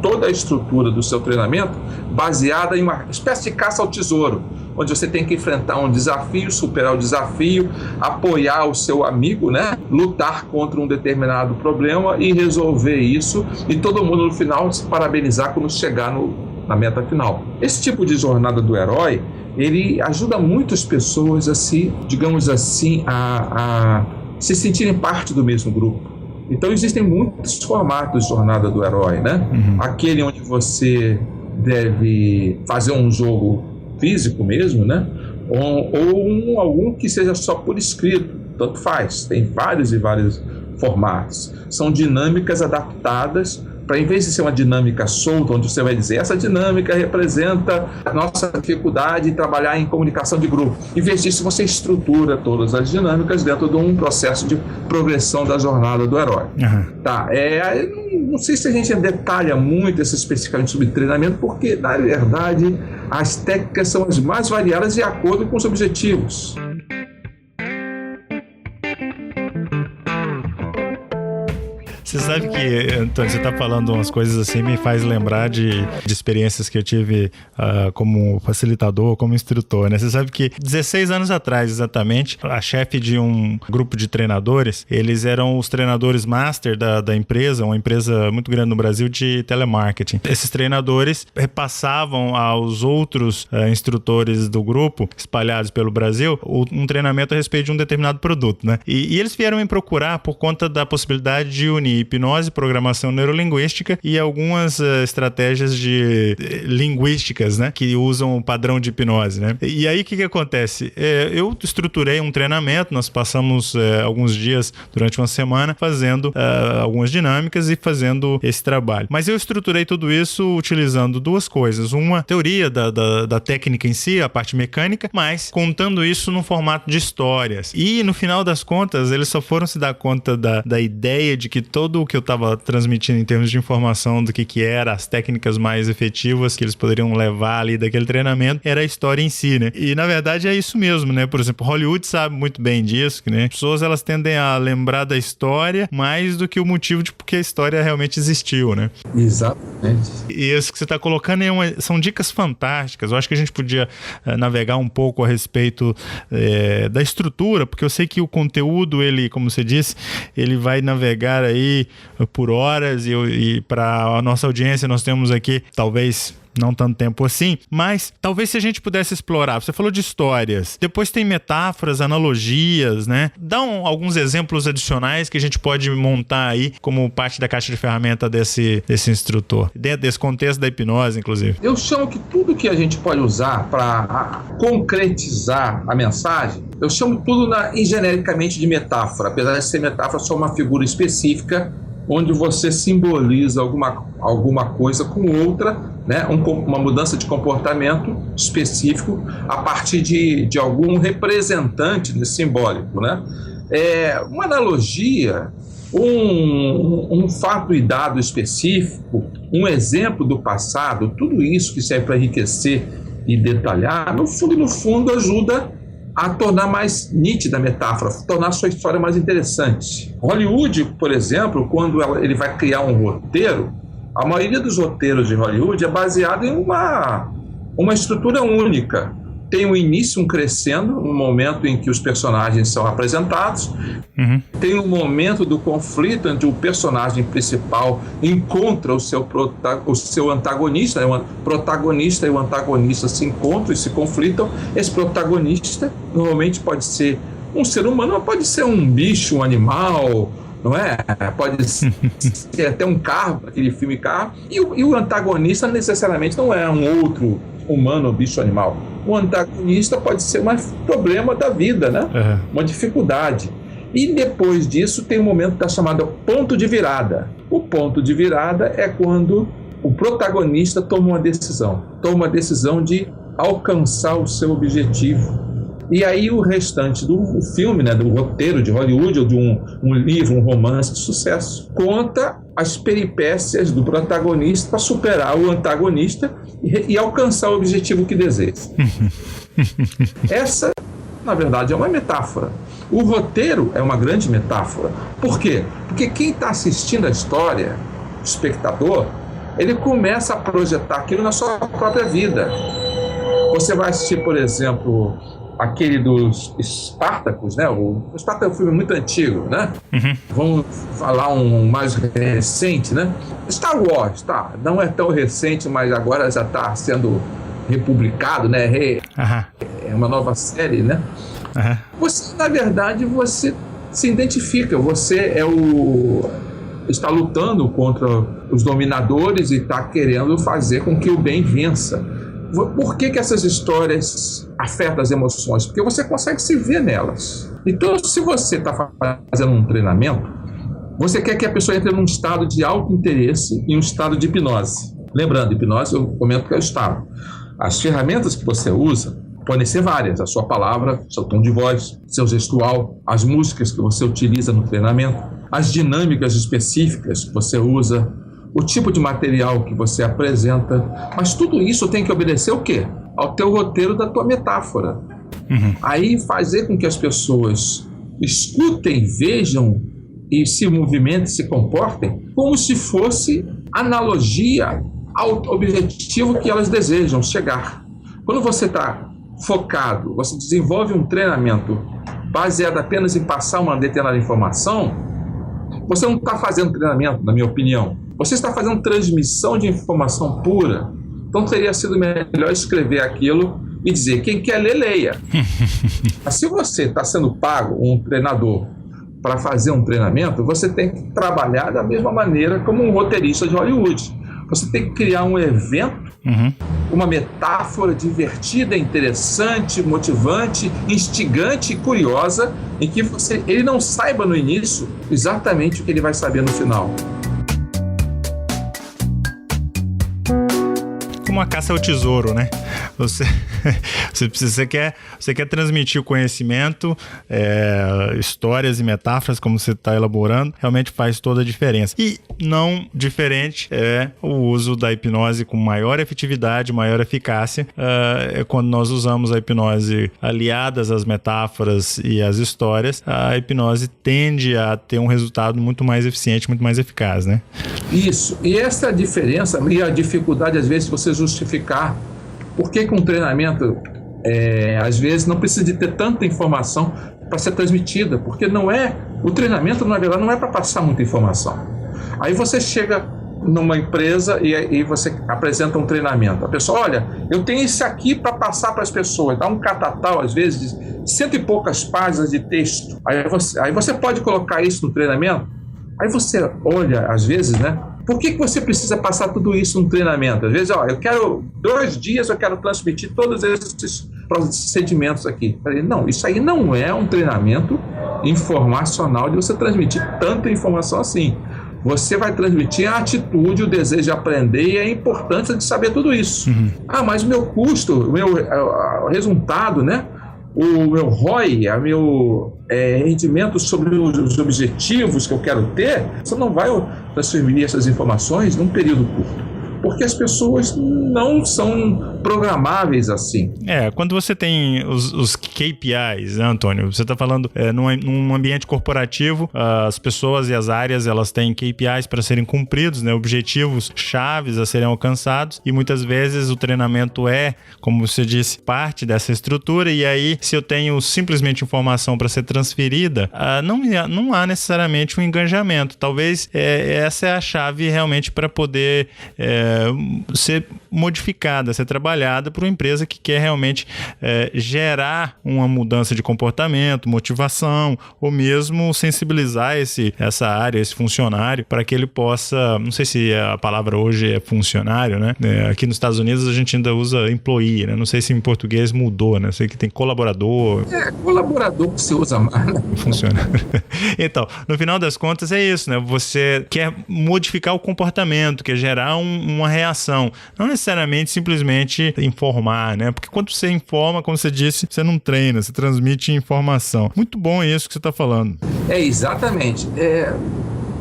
Speaker 2: toda a estrutura do seu treinamento baseada em uma espécie de caça ao tesouro, onde você tem que enfrentar um desafio, superar o desafio, apoiar o seu amigo, né? Lutar contra um determinado problema e resolver isso, e todo mundo no final se parabenizar quando chegar na meta final. Esse tipo de jornada do herói, ele ajuda muitas pessoas a se, digamos assim, a se sentirem parte do mesmo grupo. Então existem muitos formatos de jornada do herói, né? Aquele onde você deve fazer um jogo físico mesmo, né? Ou algum que seja só por escrito, tanto faz. Tem vários e vários formatos. São dinâmicas adaptadas para, em vez de ser uma dinâmica solta, onde você vai dizer essa dinâmica representa a nossa dificuldade em trabalhar em comunicação de grupo. Em vez disso, você estrutura todas as dinâmicas dentro de um processo de progressão da jornada do herói. Tá, não sei se a gente detalha muito especificamente sobre treinamento, porque, na verdade, as técnicas são as mais variadas de acordo com os objetivos.
Speaker 3: Você sabe que, Antônio, você está falando umas coisas assim, me faz lembrar de experiências que eu tive como facilitador, como instrutor, né? Você sabe que 16 anos atrás, exatamente, a chefe de um grupo de treinadores, eles eram os treinadores master da empresa, uma empresa muito grande no Brasil de telemarketing. Esses treinadores repassavam aos outros instrutores do grupo, espalhados pelo Brasil, um treinamento a respeito de um determinado produto, né? E eles vieram me procurar por conta da possibilidade de unir hipnose, programação neurolinguística e algumas estratégias linguísticas, né, que usam o padrão de hipnose, né? E aí o que acontece? Eu estruturei um treinamento, nós passamos alguns dias durante uma semana fazendo algumas dinâmicas e fazendo esse trabalho. Mas eu estruturei tudo isso utilizando duas coisas. Uma teoria da técnica em si, a parte mecânica, mas contando isso no formato de histórias. E no final das contas, eles só foram se dar conta da ideia de que todo todo o que eu estava transmitindo em termos de informação do que era, as técnicas mais efetivas que eles poderiam levar ali daquele treinamento, era a história em si, né? E na verdade é isso mesmo, né? Por exemplo, Hollywood sabe muito bem disso, né? As pessoas, elas tendem a lembrar da história mais do que o motivo de porque a história realmente existiu, né?
Speaker 2: Exatamente.
Speaker 3: E isso que você está colocando são dicas fantásticas. Eu acho que a gente podia navegar um pouco a respeito da estrutura, porque eu sei que o conteúdo, ele, como você disse, ele vai navegar aí por horas e para a nossa audiência nós temos aqui, talvez não tanto tempo assim, mas talvez se a gente pudesse explorar, você falou de histórias, depois tem metáforas, analogias, né? Dá alguns exemplos adicionais que a gente pode montar aí como parte da caixa de ferramenta desse instrutor, dentro desse contexto da hipnose, inclusive.
Speaker 2: Eu chamo que tudo que a gente pode usar para concretizar a mensagem, eu chamo tudo genericamente de metáfora, apesar de ser metáfora só uma figura específica onde você simboliza alguma coisa com outra, né? Uma mudança de comportamento específico a partir de algum representante desse simbólico, né? Uma analogia, um fato e dado específico, um exemplo do passado, tudo isso que serve para enriquecer e detalhar, no fundo ajuda a tornar mais nítida a metáfora, tornar a sua história mais interessante. Hollywood, por exemplo, quando ele vai criar um roteiro, a maioria dos roteiros de Hollywood é baseado em uma estrutura única. Tem um início, um crescendo, um momento em que os personagens são apresentados. Uhum. Tem um momento do conflito onde o personagem principal encontra o seu antagonista. O protagonista e o antagonista se encontram e se conflitam. Esse protagonista normalmente pode ser um ser humano, mas pode ser um bicho, um animal, não é? Pode ser até um carro, aquele filme Carro. E o antagonista necessariamente não é um outro humano, bicho, animal. O antagonista pode ser um problema da vida, né? Uhum. Uma dificuldade. E depois disso tem um momento da chamada ponto de virada. O ponto de virada é quando o protagonista toma uma decisão de alcançar o seu objetivo. E aí o restante do filme, né, do roteiro de Hollywood, ou de um livro, um romance de sucesso, conta as peripécias do protagonista para superar o antagonista e alcançar o objetivo que deseja. Essa, na verdade, é uma metáfora. O roteiro é uma grande metáfora. Por quê? Porque quem está assistindo a história, o espectador, ele começa a projetar aquilo na sua própria vida. Você vai assistir, por exemplo, aquele dos Espartacus, né? O Espartacus é um filme muito antigo, né? Uhum. Vamos falar um mais recente, né? Star Wars, tá? Não é tão recente, mas agora já está sendo republicado, né? É uma nova série, né? Uhum. Você, na verdade, você se identifica. Você está lutando contra os dominadores e está querendo fazer com que o bem vença. Por que essas histórias afetam as emoções? Porque você consegue se ver nelas. Então, se você está fazendo um treinamento, você quer que a pessoa entre num estado de alto interesse e um estado de hipnose. Lembrando, hipnose, eu comento que é o estado. As ferramentas que você usa podem ser várias. A sua palavra, seu tom de voz, seu gestual, as músicas que você utiliza no treinamento, as dinâmicas específicas que você usa, o tipo de material que você apresenta, mas tudo isso tem que obedecer o quê? Ao teu roteiro da tua metáfora. Uhum. Aí fazer com que as pessoas escutem, vejam e se movimentem, se comportem como se fosse analogia ao objetivo que elas desejam chegar. Quando você está focado, você desenvolve um treinamento baseado apenas em passar uma determinada informação, você não está fazendo treinamento, na minha opinião. Você está fazendo transmissão de informação pura. Então teria sido melhor escrever aquilo e dizer, quem quer ler, leia. Mas se você está sendo pago, um treinador, para fazer um treinamento, você tem que trabalhar da mesma maneira como um roteirista de Hollywood. Você tem que criar um evento, uma metáfora divertida, interessante, motivante, instigante e curiosa, em que ele não saiba no início exatamente o que ele vai saber no final.
Speaker 3: como uma caça ao tesouro, né? Você quer transmitir o conhecimento, histórias e metáforas, como você está elaborando, realmente faz toda a diferença. E não diferente é o uso da hipnose com maior efetividade, maior eficácia, quando nós usamos a hipnose aliadas às metáforas e às histórias, a hipnose tende a ter um resultado muito mais eficiente, muito mais eficaz, né?
Speaker 2: Isso. E essa é a diferença e a dificuldade, às vezes, de você justificar por que um treinamento, às vezes, não precisa de ter tanta informação para ser transmitida, porque o treinamento, na verdade, não é para passar muita informação. Aí você chega numa empresa e você apresenta um treinamento. A pessoa, olha, eu tenho isso aqui para passar para as pessoas. Dá um catatal, às vezes, de 100 e poucas páginas de texto. Aí você pode colocar isso no treinamento. Aí você olha, às vezes, né? Por que você precisa passar tudo isso no treinamento? Às vezes, eu quero 2 dias, eu quero transmitir todos esses procedimentos aqui. Não, isso aí não é um treinamento informacional de você transmitir tanta informação assim. Você vai transmitir a atitude, o desejo de aprender e a importância de saber tudo isso. Uhum. Mas o meu custo, o meu resultado, né? O meu ROI, o meu rendimento sobre os objetivos que eu quero ter, você não vai transferir essas informações num período curto. Porque as pessoas não são programáveis assim.
Speaker 3: Quando você tem os KPIs, né, Antônio? Você está falando num ambiente corporativo, as pessoas e as áreas, elas têm KPIs para serem cumpridos, né, objetivos chaves a serem alcançados, e muitas vezes o treinamento como você disse, parte dessa estrutura, e aí, se eu tenho simplesmente informação para ser transferida, não há necessariamente um engajamento. Talvez essa é a chave realmente para poder ser modificada, ser trabalhada por uma empresa que quer realmente gerar uma mudança de comportamento, motivação, ou mesmo sensibilizar essa área, esse funcionário, para que ele possa, não sei se a palavra hoje é funcionário, né? Aqui nos Estados Unidos a gente ainda usa employee, né? Não sei se em português mudou, né? Sei que tem colaborador.
Speaker 2: Colaborador que se usa mais, né?
Speaker 3: Funciona. Então, no final das contas é isso, né? Você quer modificar o comportamento, quer gerar uma reação, não necessariamente simplesmente informar, né? Porque quando você informa, como você disse, você não treina, você transmite informação. Muito bom isso que você está falando.
Speaker 2: Exatamente.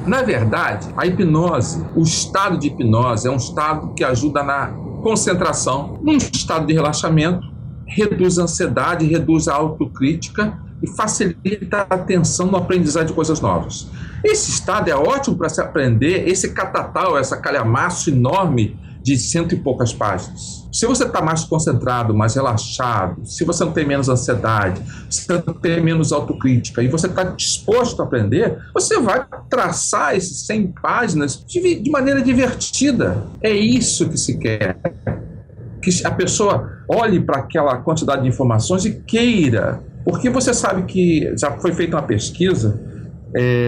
Speaker 2: Na verdade, a hipnose, o estado de hipnose é um estado que ajuda na concentração, num estado de relaxamento, reduz a ansiedade, reduz a autocrítica e facilita a atenção no aprendizado de coisas novas. Esse estado é ótimo para se aprender esse catatal, essa calhamaço enorme de 100 e poucas páginas. Se você está mais concentrado, mais relaxado, se você não tem menos ansiedade, se você não tem menos autocrítica e você está disposto a aprender, você vai traçar esses 100 páginas de maneira divertida. É isso que se quer. Que a pessoa olhe para aquela quantidade de informações e queira. Porque você sabe que já foi feita uma pesquisa,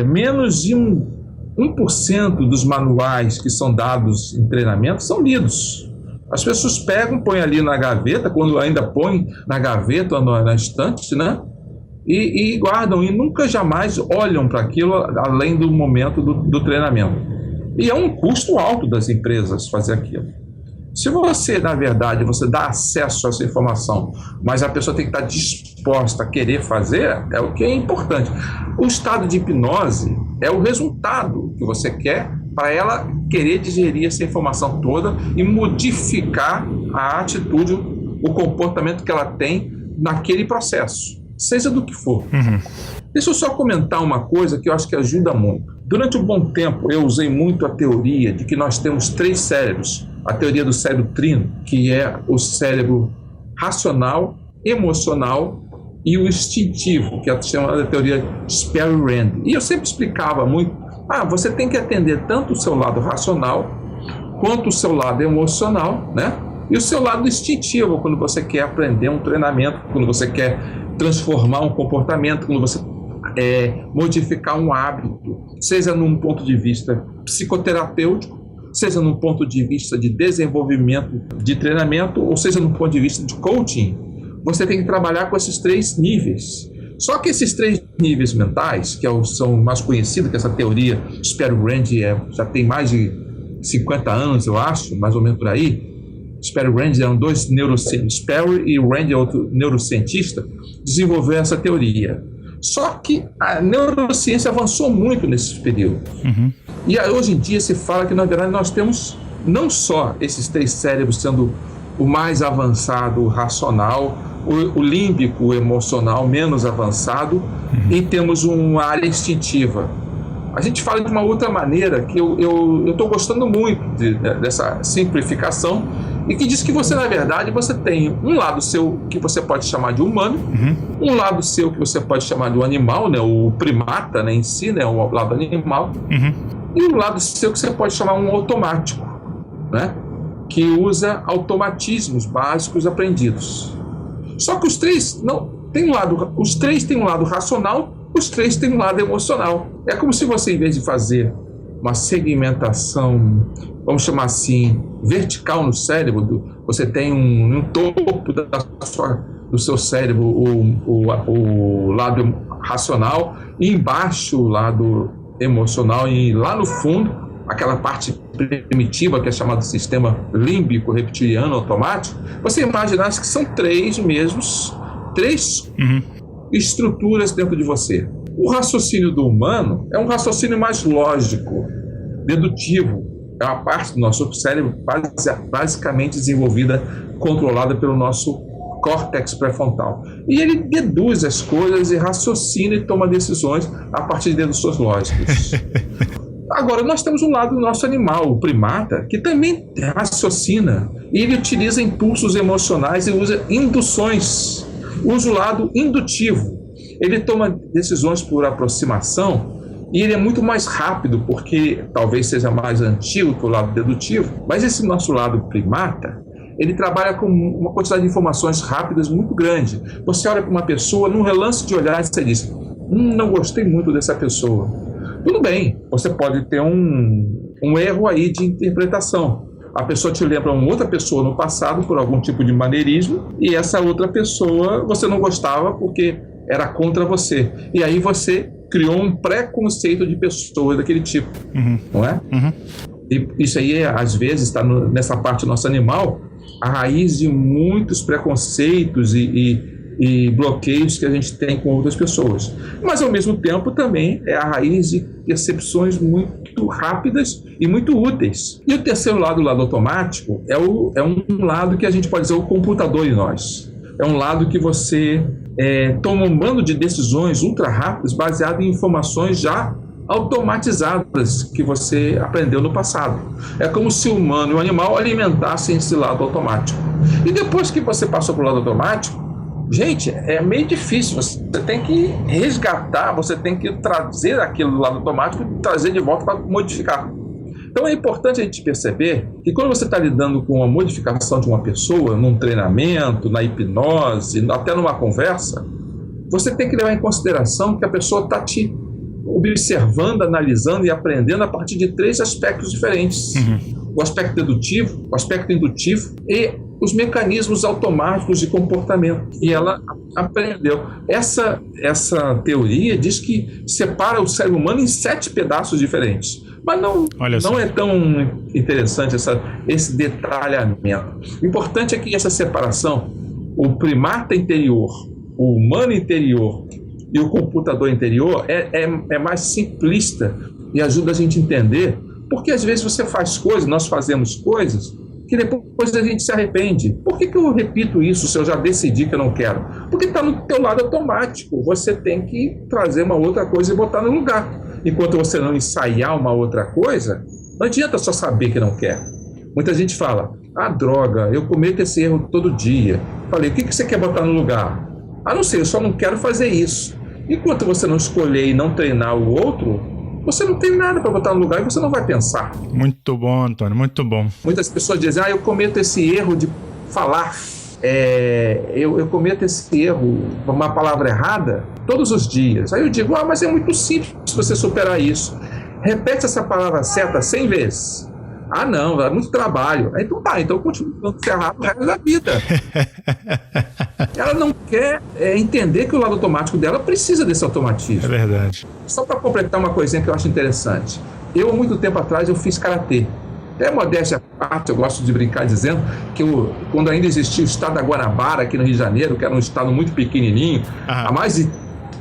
Speaker 2: menos de 1% dos manuais que são dados em treinamento são lidos. As pessoas pegam, põem ali na gaveta, quando ainda põem na gaveta ou na estante, né? E guardam, e nunca jamais olham para aquilo além do momento do treinamento. E é um custo alto das empresas fazer aquilo. Se você, na verdade, você dá acesso a essa informação, mas a pessoa tem que estar disposta a querer fazer, é o que é importante. O estado de hipnose é o resultado que você quer para ela querer digerir essa informação toda e modificar a atitude, o comportamento que ela tem naquele processo, seja do que for. Uhum. Deixa eu só comentar uma coisa que eu acho que ajuda muito. Durante um bom tempo, eu usei muito a teoria de que nós temos 3 cérebros. A teoria do cérebro trino, que é o cérebro racional, emocional e o instintivo, que é chamada teoria Sperry-Rand. E eu sempre explicava muito, você tem que atender tanto o seu lado racional, quanto o seu lado emocional, né? E o seu lado instintivo, quando você quer aprender um treinamento, quando você quer transformar um comportamento, quando você modificar um hábito, seja num ponto de vista psicoterapêutico, seja num ponto de vista de desenvolvimento de treinamento, ou seja num ponto de vista de coaching, você tem que trabalhar com esses 3 níveis. Só que esses 3 níveis mentais, que são mais conhecidos, que essa teoria Sperry-Rand já tem mais de 50 anos, eu acho, mais ou menos por aí, Sperry e Rand eram dois neurocientistas, Sperry e Rand é outro neurocientista, desenvolveu essa teoria. Só que a neurociência avançou muito nesse período. E hoje em dia se fala que, na verdade, nós temos não só esses 3 cérebros sendo o mais avançado, o racional, o límbico, o emocional menos avançado, e temos uma área instintiva. A gente fala de uma outra maneira que eu estou gostando muito dessa simplificação, e que diz que você, na verdade, você tem um lado seu que você pode chamar de humano, um lado seu que você pode chamar de um animal, né, o primata, né, em si, né, o lado animal, e um lado seu que você pode chamar um automático, né, que usa automatismos básicos aprendidos. Só que os três têm um lado racional, os 3 têm um lado emocional. É como se você, em vez de fazer uma segmentação, vamos chamar assim, vertical no cérebro, você tem um topo do seu cérebro o lado racional, e embaixo o lado emocional, e lá no fundo aquela parte primitiva que é chamada de sistema límbico reptiliano automático. Você imaginasse que são 3 estruturas dentro de você. O raciocínio do humano é um raciocínio mais lógico, dedutivo. É uma parte do nosso cérebro basicamente desenvolvida, controlada pelo nosso córtex pré-frontal. E ele deduz as coisas e raciocina e toma decisões a partir de deduções lógicas. Agora, nós temos um lado do nosso animal, o primata, que também raciocina, e ele utiliza impulsos emocionais e usa induções. Usa o lado indutivo. Ele toma decisões por aproximação, e ele é muito mais rápido, porque talvez seja mais antigo que o lado dedutivo, mas esse nosso lado primata, ele trabalha com uma quantidade de informações rápidas muito grande. Você olha para uma pessoa, num relance de olhar, e você diz: não gostei muito dessa pessoa. Tudo bem, você pode ter um erro aí de interpretação. A pessoa te lembra uma outra pessoa no passado por algum tipo de maneirismo, e essa outra pessoa você não gostava porque era contra você. E aí você criou um preconceito de pessoa daquele tipo, não é? E isso aí, às vezes, está nessa parte do nosso animal, a raiz de muitos preconceitos e bloqueios que a gente tem com outras pessoas. Mas, ao mesmo tempo, também é a raiz de percepções muito rápidas e muito úteis. E o terceiro lado, o lado automático, é um lado que a gente pode dizer o computador em nós. É um lado que você toma um bando de decisões ultra rápidas baseado em informações já automatizadas que você aprendeu no passado. É como se o humano e o animal alimentassem esse lado automático. E depois que você passou para o lado automático, gente, é meio difícil. Você tem que resgatar, você tem que trazer aquilo do lado automático e trazer de volta para modificar. Então é importante a gente perceber que quando você está lidando com a modificação de uma pessoa, num treinamento, na hipnose, até numa conversa, você tem que levar em consideração que a pessoa está te observando, analisando e aprendendo a partir de 3 aspectos diferentes. O aspecto dedutivo, o aspecto indutivo e os mecanismos automáticos de comportamento. E ela aprendeu. Essa teoria diz que separa o cérebro humano em 7 pedaços diferentes. Mas não é tão interessante esse detalhamento. O importante é que essa separação, o primata interior, o humano interior e o computador interior é mais simplista e ajuda a gente a entender, porque às vezes você faz coisas, nós fazemos coisas que depois a gente se arrepende. Por que eu repito isso se eu já decidi que eu não quero? Porque está no teu lado automático. Você tem que trazer uma outra coisa e botar no lugar. Enquanto você não ensaiar uma outra coisa, não adianta só saber que não quer. Muita gente fala: droga, eu cometo esse erro todo dia. Falei: o que você quer botar no lugar? Não sei, eu só não quero fazer isso. Enquanto você não escolher e não treinar o outro, você não tem nada para botar no lugar e você não vai pensar.
Speaker 3: Muito bom, Antônio, muito bom.
Speaker 2: Muitas pessoas dizem: eu cometo esse erro de falar. Eu cometo esse erro, uma palavra errada, todos os dias. Aí eu digo: mas é muito simples você superar isso. Repete essa palavra certa 100 vezes. Não, é muito trabalho. Então continua falando errado o resto da vida. Ela não quer entender que o lado automático dela precisa desse automatismo.
Speaker 3: É verdade.
Speaker 2: Só para completar uma coisinha que eu acho interessante. Há muito tempo atrás, eu fiz karatê. Até modéstia à parte, eu gosto de brincar dizendo que quando ainda existia o estado da Guanabara aqui no Rio de Janeiro, que era um estado muito pequenininho, há mais de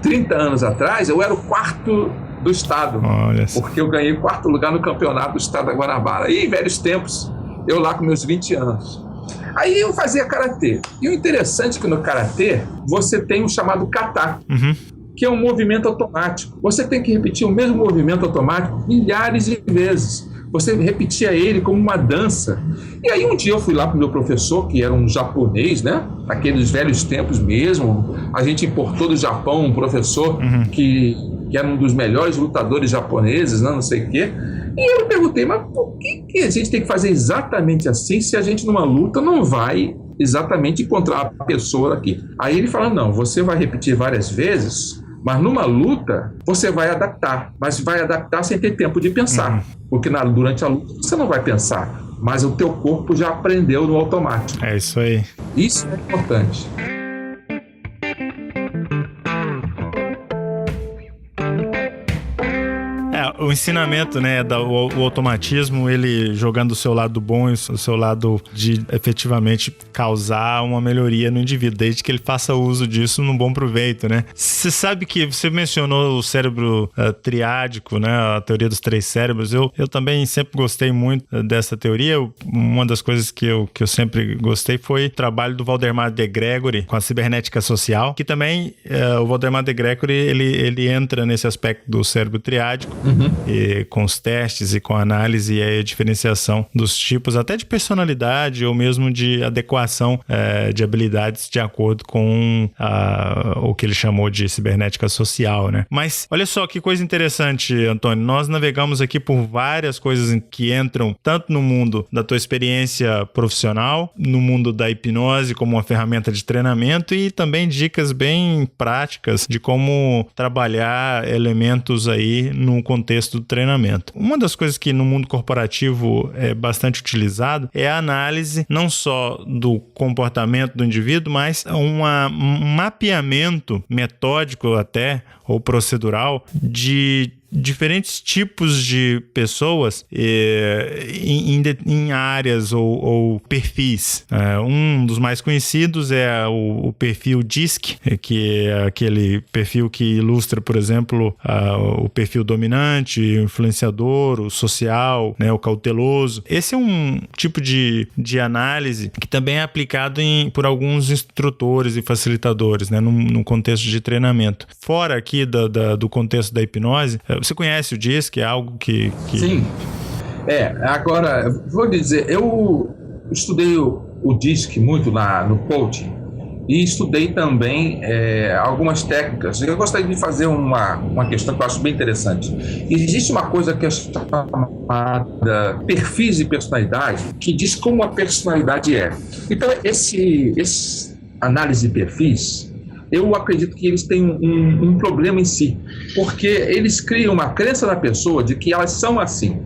Speaker 2: 30 anos atrás, eu era o quarto do estado, porque eu ganhei 4º lugar no campeonato do estado da Guanabara. E em velhos tempos, eu lá com meus 20 anos. Aí eu fazia karatê. E o interessante é que no karatê você tem o chamado kata, que é um movimento automático. Você tem que repetir o mesmo movimento automático milhares de vezes. Você repetia ele como uma dança. E aí um dia eu fui lá para o meu professor, que era um japonês, né? Naqueles velhos tempos mesmo. A gente importou do Japão um professor que era um dos melhores lutadores japoneses, né? Não sei o quê. E eu perguntei, mas por que a gente tem que fazer exatamente assim se a gente numa luta não vai exatamente encontrar a pessoa aqui? Aí ele fala, não, você vai repetir várias vezes, mas numa luta você vai adaptar, mas vai adaptar sem ter tempo de pensar, porque durante a luta você não vai pensar, mas o teu corpo já aprendeu no automático.
Speaker 3: É isso aí.
Speaker 2: Isso é importante.
Speaker 3: O ensinamento, né, o automatismo, ele jogando o seu lado bom e o seu lado de efetivamente causar uma melhoria no indivíduo, desde que ele faça uso disso num bom proveito, né? Você sabe que você mencionou o cérebro triádico, né, a teoria dos 3 cérebros. Eu também sempre gostei muito dessa teoria. Uma das coisas que eu sempre gostei foi o trabalho do Valdemar de Gregory com a cibernética social, que também o Valdemar de Gregory, ele entra nesse aspecto do cérebro triádico. E com os testes e com a análise e a diferenciação dos tipos, até de personalidade ou mesmo de adequação de habilidades de acordo com o que ele chamou de cibernética social, né? Mas olha só que coisa interessante, Antônio, nós navegamos aqui por várias coisas que entram tanto no mundo da tua experiência profissional, no mundo da hipnose como uma ferramenta de treinamento e também dicas bem práticas de como trabalhar elementos aí no contexto do treinamento. Uma das coisas que no mundo corporativo é bastante utilizado é a análise não só do comportamento do indivíduo, mas um mapeamento metódico até, ou procedural, de diferentes tipos de pessoas em áreas ou perfis. Um dos mais conhecidos é o perfil DISC, que é aquele perfil que ilustra, por exemplo, o perfil dominante, o influenciador, o social, né, o cauteloso. Esse é um tipo de análise que também é aplicado por alguns instrutores e facilitadores, né, no contexto de treinamento. Fora aqui do contexto da hipnose, você conhece o DISC? É algo que...
Speaker 2: Sim. Agora, vou dizer, eu estudei o DISC muito no coaching e estudei também algumas técnicas. Eu gostaria de fazer uma questão que eu acho bem interessante. Existe uma coisa que é chamada perfis de personalidade, que diz como a personalidade é. Então, esse análise de perfis, eu acredito que eles têm um problema em si, porque eles criam uma crença na pessoa de que elas são assim.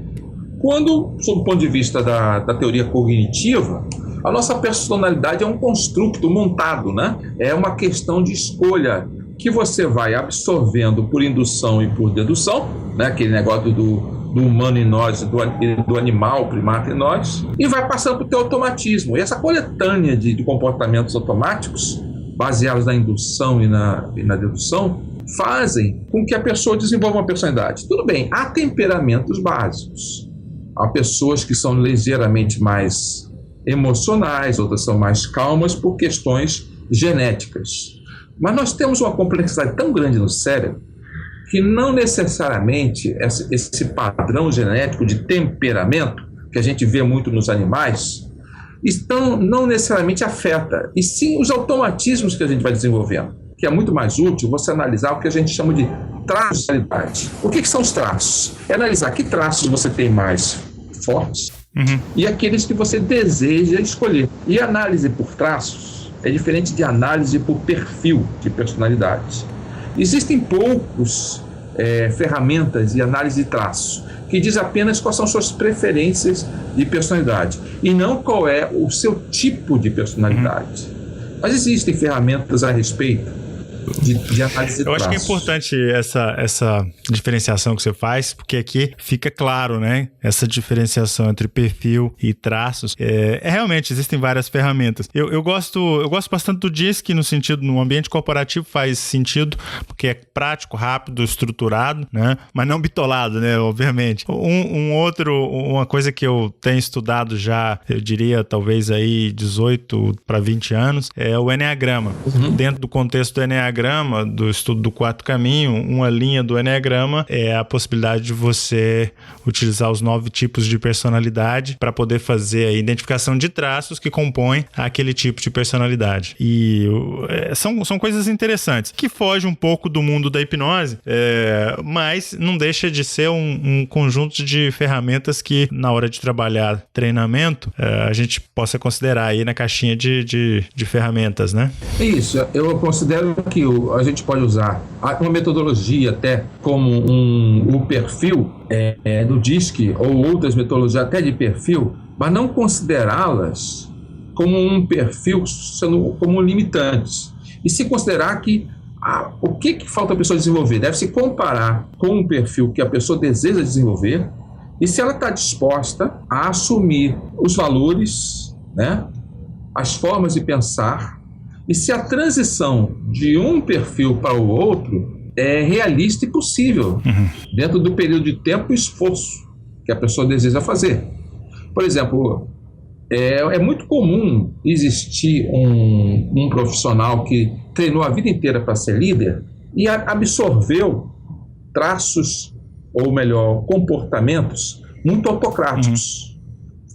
Speaker 2: Quando, sob o ponto de vista da teoria cognitiva, a nossa personalidade é um construto montado, né? É uma questão de escolha que você vai absorvendo por indução e por dedução, né? Aquele negócio do humano em nós, do animal, primata em nós, e vai passando para o teu automatismo. E essa coletânea de comportamentos automáticos, baseados na indução e na dedução, fazem com que a pessoa desenvolva uma personalidade. Tudo bem, há temperamentos básicos. Há pessoas que são ligeiramente mais emocionais, outras são mais calmas por questões genéticas. Mas nós temos uma complexidade tão grande no cérebro que não necessariamente esse padrão genético de temperamento, que a gente vê muito nos animais, não necessariamente afeta, e sim os automatismos que a gente vai desenvolvendo, que é muito mais útil você analisar o que a gente chama de traços de personalidade. O que são os traços? É analisar que traços você tem mais fortes e aqueles que você deseja escolher. E a análise por traços é diferente de análise por perfil de personalidade. Existem poucos ferramentas de análise de traços que diz apenas quais são suas preferências de personalidade e não qual é o seu tipo de personalidade. Mas existem ferramentas a respeito de análise de
Speaker 3: Eu acho que é
Speaker 2: traços.
Speaker 3: importante essa diferenciação que você faz, porque aqui fica claro, né? Essa diferenciação entre perfil e traços. Realmente, existem várias ferramentas. Eu gosto bastante do DISC no sentido, no ambiente corporativo faz sentido, porque é prático, rápido, estruturado, né? Mas não bitolado, né? Obviamente. Uma coisa que eu tenho estudado já, eu diria talvez aí 18 para 20 anos, é o Enneagrama. Dentro do contexto do Enneagrama, do estudo do 4 caminho, uma linha do Enneagrama é a possibilidade de você utilizar os 9 tipos de personalidade para poder fazer a identificação de traços que compõem aquele tipo de personalidade. E são coisas interessantes, que fogem um pouco do mundo da hipnose, mas não deixa de ser um conjunto de ferramentas que, na hora de trabalhar treinamento, a gente possa considerar aí na caixinha de ferramentas, né?
Speaker 2: Isso, eu considero que a gente pode usar uma metodologia até como o perfil do DISC ou outras metodologias até de perfil, mas não considerá-las como um perfil como limitantes. E se considerar que o que falta a pessoa desenvolver? Deve se comparar com o perfil que a pessoa deseja desenvolver e se ela está disposta a assumir os valores, né, as formas de pensar, e se a transição de um perfil para o outro é realista e possível, dentro do período de tempo e esforço que a pessoa deseja fazer. Por exemplo, é muito comum existir um profissional que treinou a vida inteira para ser líder e absorveu traços, ou melhor, comportamentos muito autocráticos.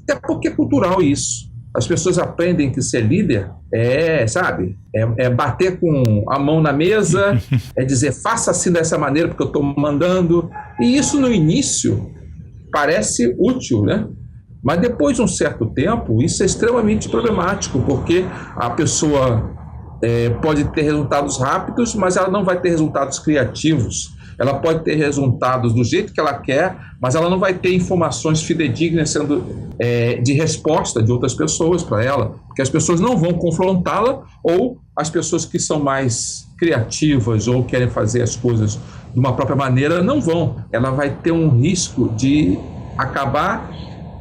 Speaker 2: Até porque é cultural isso. As pessoas aprendem que ser líder é bater com a mão na mesa, é dizer, faça assim dessa maneira porque eu estou mandando. E isso no início parece útil, né? Mas depois de um certo tempo, isso é extremamente problemático, porque a pessoa pode ter resultados rápidos, mas ela não vai ter resultados criativos. Ela pode ter resultados do jeito que ela quer, mas ela não vai ter informações fidedignas de resposta de outras pessoas para ela, porque as pessoas não vão confrontá-la, ou as pessoas que são mais criativas ou querem fazer as coisas de uma própria maneira não vão. Ela vai ter um risco de acabar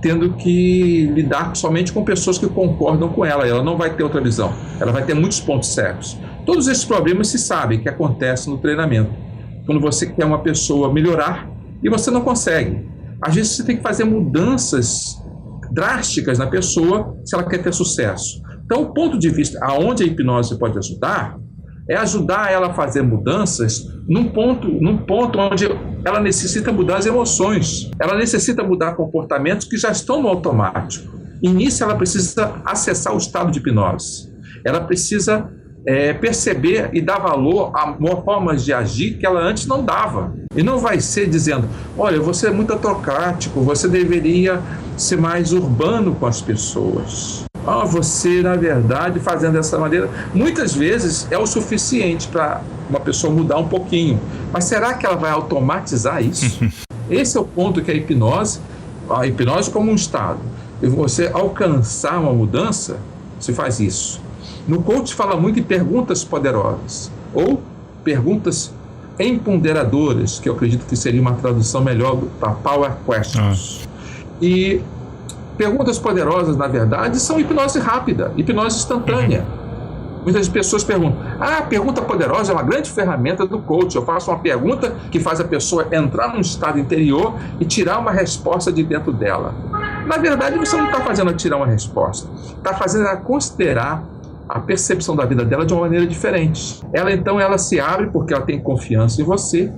Speaker 2: tendo que lidar somente com pessoas que concordam com ela. Ela não vai ter outra visão. Ela vai ter muitos pontos cegos. Todos esses problemas se sabem que acontecem no treinamento. Quando você quer uma pessoa melhorar e você não consegue. Às vezes você tem que fazer mudanças drásticas na pessoa se ela quer ter sucesso. Então, o ponto de vista aonde a hipnose pode ajudar é ajudar ela a fazer mudanças num ponto onde ela necessita mudar as emoções. Ela necessita mudar comportamentos que já estão no automático. E nisso ela precisa acessar o estado de hipnose. Ela precisa perceber e dar valor a formas de agir que ela antes não dava. E não vai ser dizendo, olha, você é muito autocrático, você deveria ser mais urbano com as pessoas. Você, na verdade, fazendo dessa maneira, muitas vezes é o suficiente para uma pessoa mudar um pouquinho. Mas será que ela vai automatizar isso? Esse é o ponto que a hipnose como um estado, e você alcançar uma mudança, você faz isso. No coach fala muito em perguntas poderosas, ou perguntas empoderadoras, que eu acredito que seria uma tradução melhor para Power Questions. E perguntas poderosas, na verdade, são hipnose rápida, hipnose instantânea. Muitas pessoas perguntam, a pergunta poderosa é uma grande ferramenta do coach. Eu faço uma pergunta que faz a pessoa entrar num estado interior e tirar uma resposta de dentro dela. Na verdade, você não está fazendo ela tirar uma resposta, está fazendo ela considerar a percepção da vida dela de uma maneira diferente. Ela se abre porque ela tem confiança em você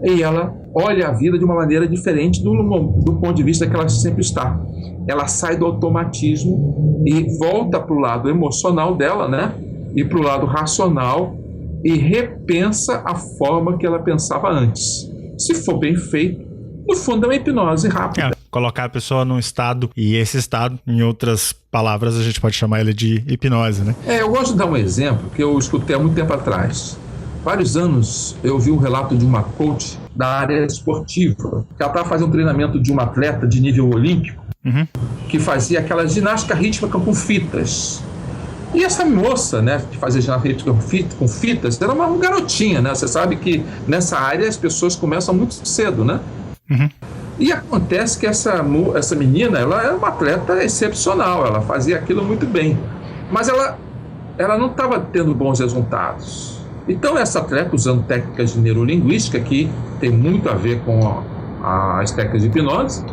Speaker 2: e ela olha a vida de uma maneira diferente do ponto de vista que ela sempre está. Ela sai do automatismo e volta para o lado emocional dela, né? E para o lado racional e repensa a forma que ela pensava antes. Se for bem feito, no fundo é uma hipnose rápida.
Speaker 3: Colocar a pessoa num estado, e esse estado, em outras palavras, a gente pode chamar ele de hipnose, né?
Speaker 2: Eu gosto de dar um exemplo que eu escutei há muito tempo atrás. Vários anos eu vi um relato de uma coach da área esportiva, que ela estava fazendo um treinamento de uma atleta de nível olímpico, que fazia aquela ginástica rítmica com fitas. E essa moça, né, que fazia ginástica com fitas, era uma garotinha, né? Você sabe que nessa área as pessoas começam muito cedo, né?
Speaker 3: Uhum.
Speaker 2: E acontece que essa menina, ela era uma atleta excepcional, ela fazia aquilo muito bem. Mas ela não estava tendo bons resultados. Então essa atleta, usando técnicas de neurolinguística, que tem muito a ver com as técnicas de hipnose,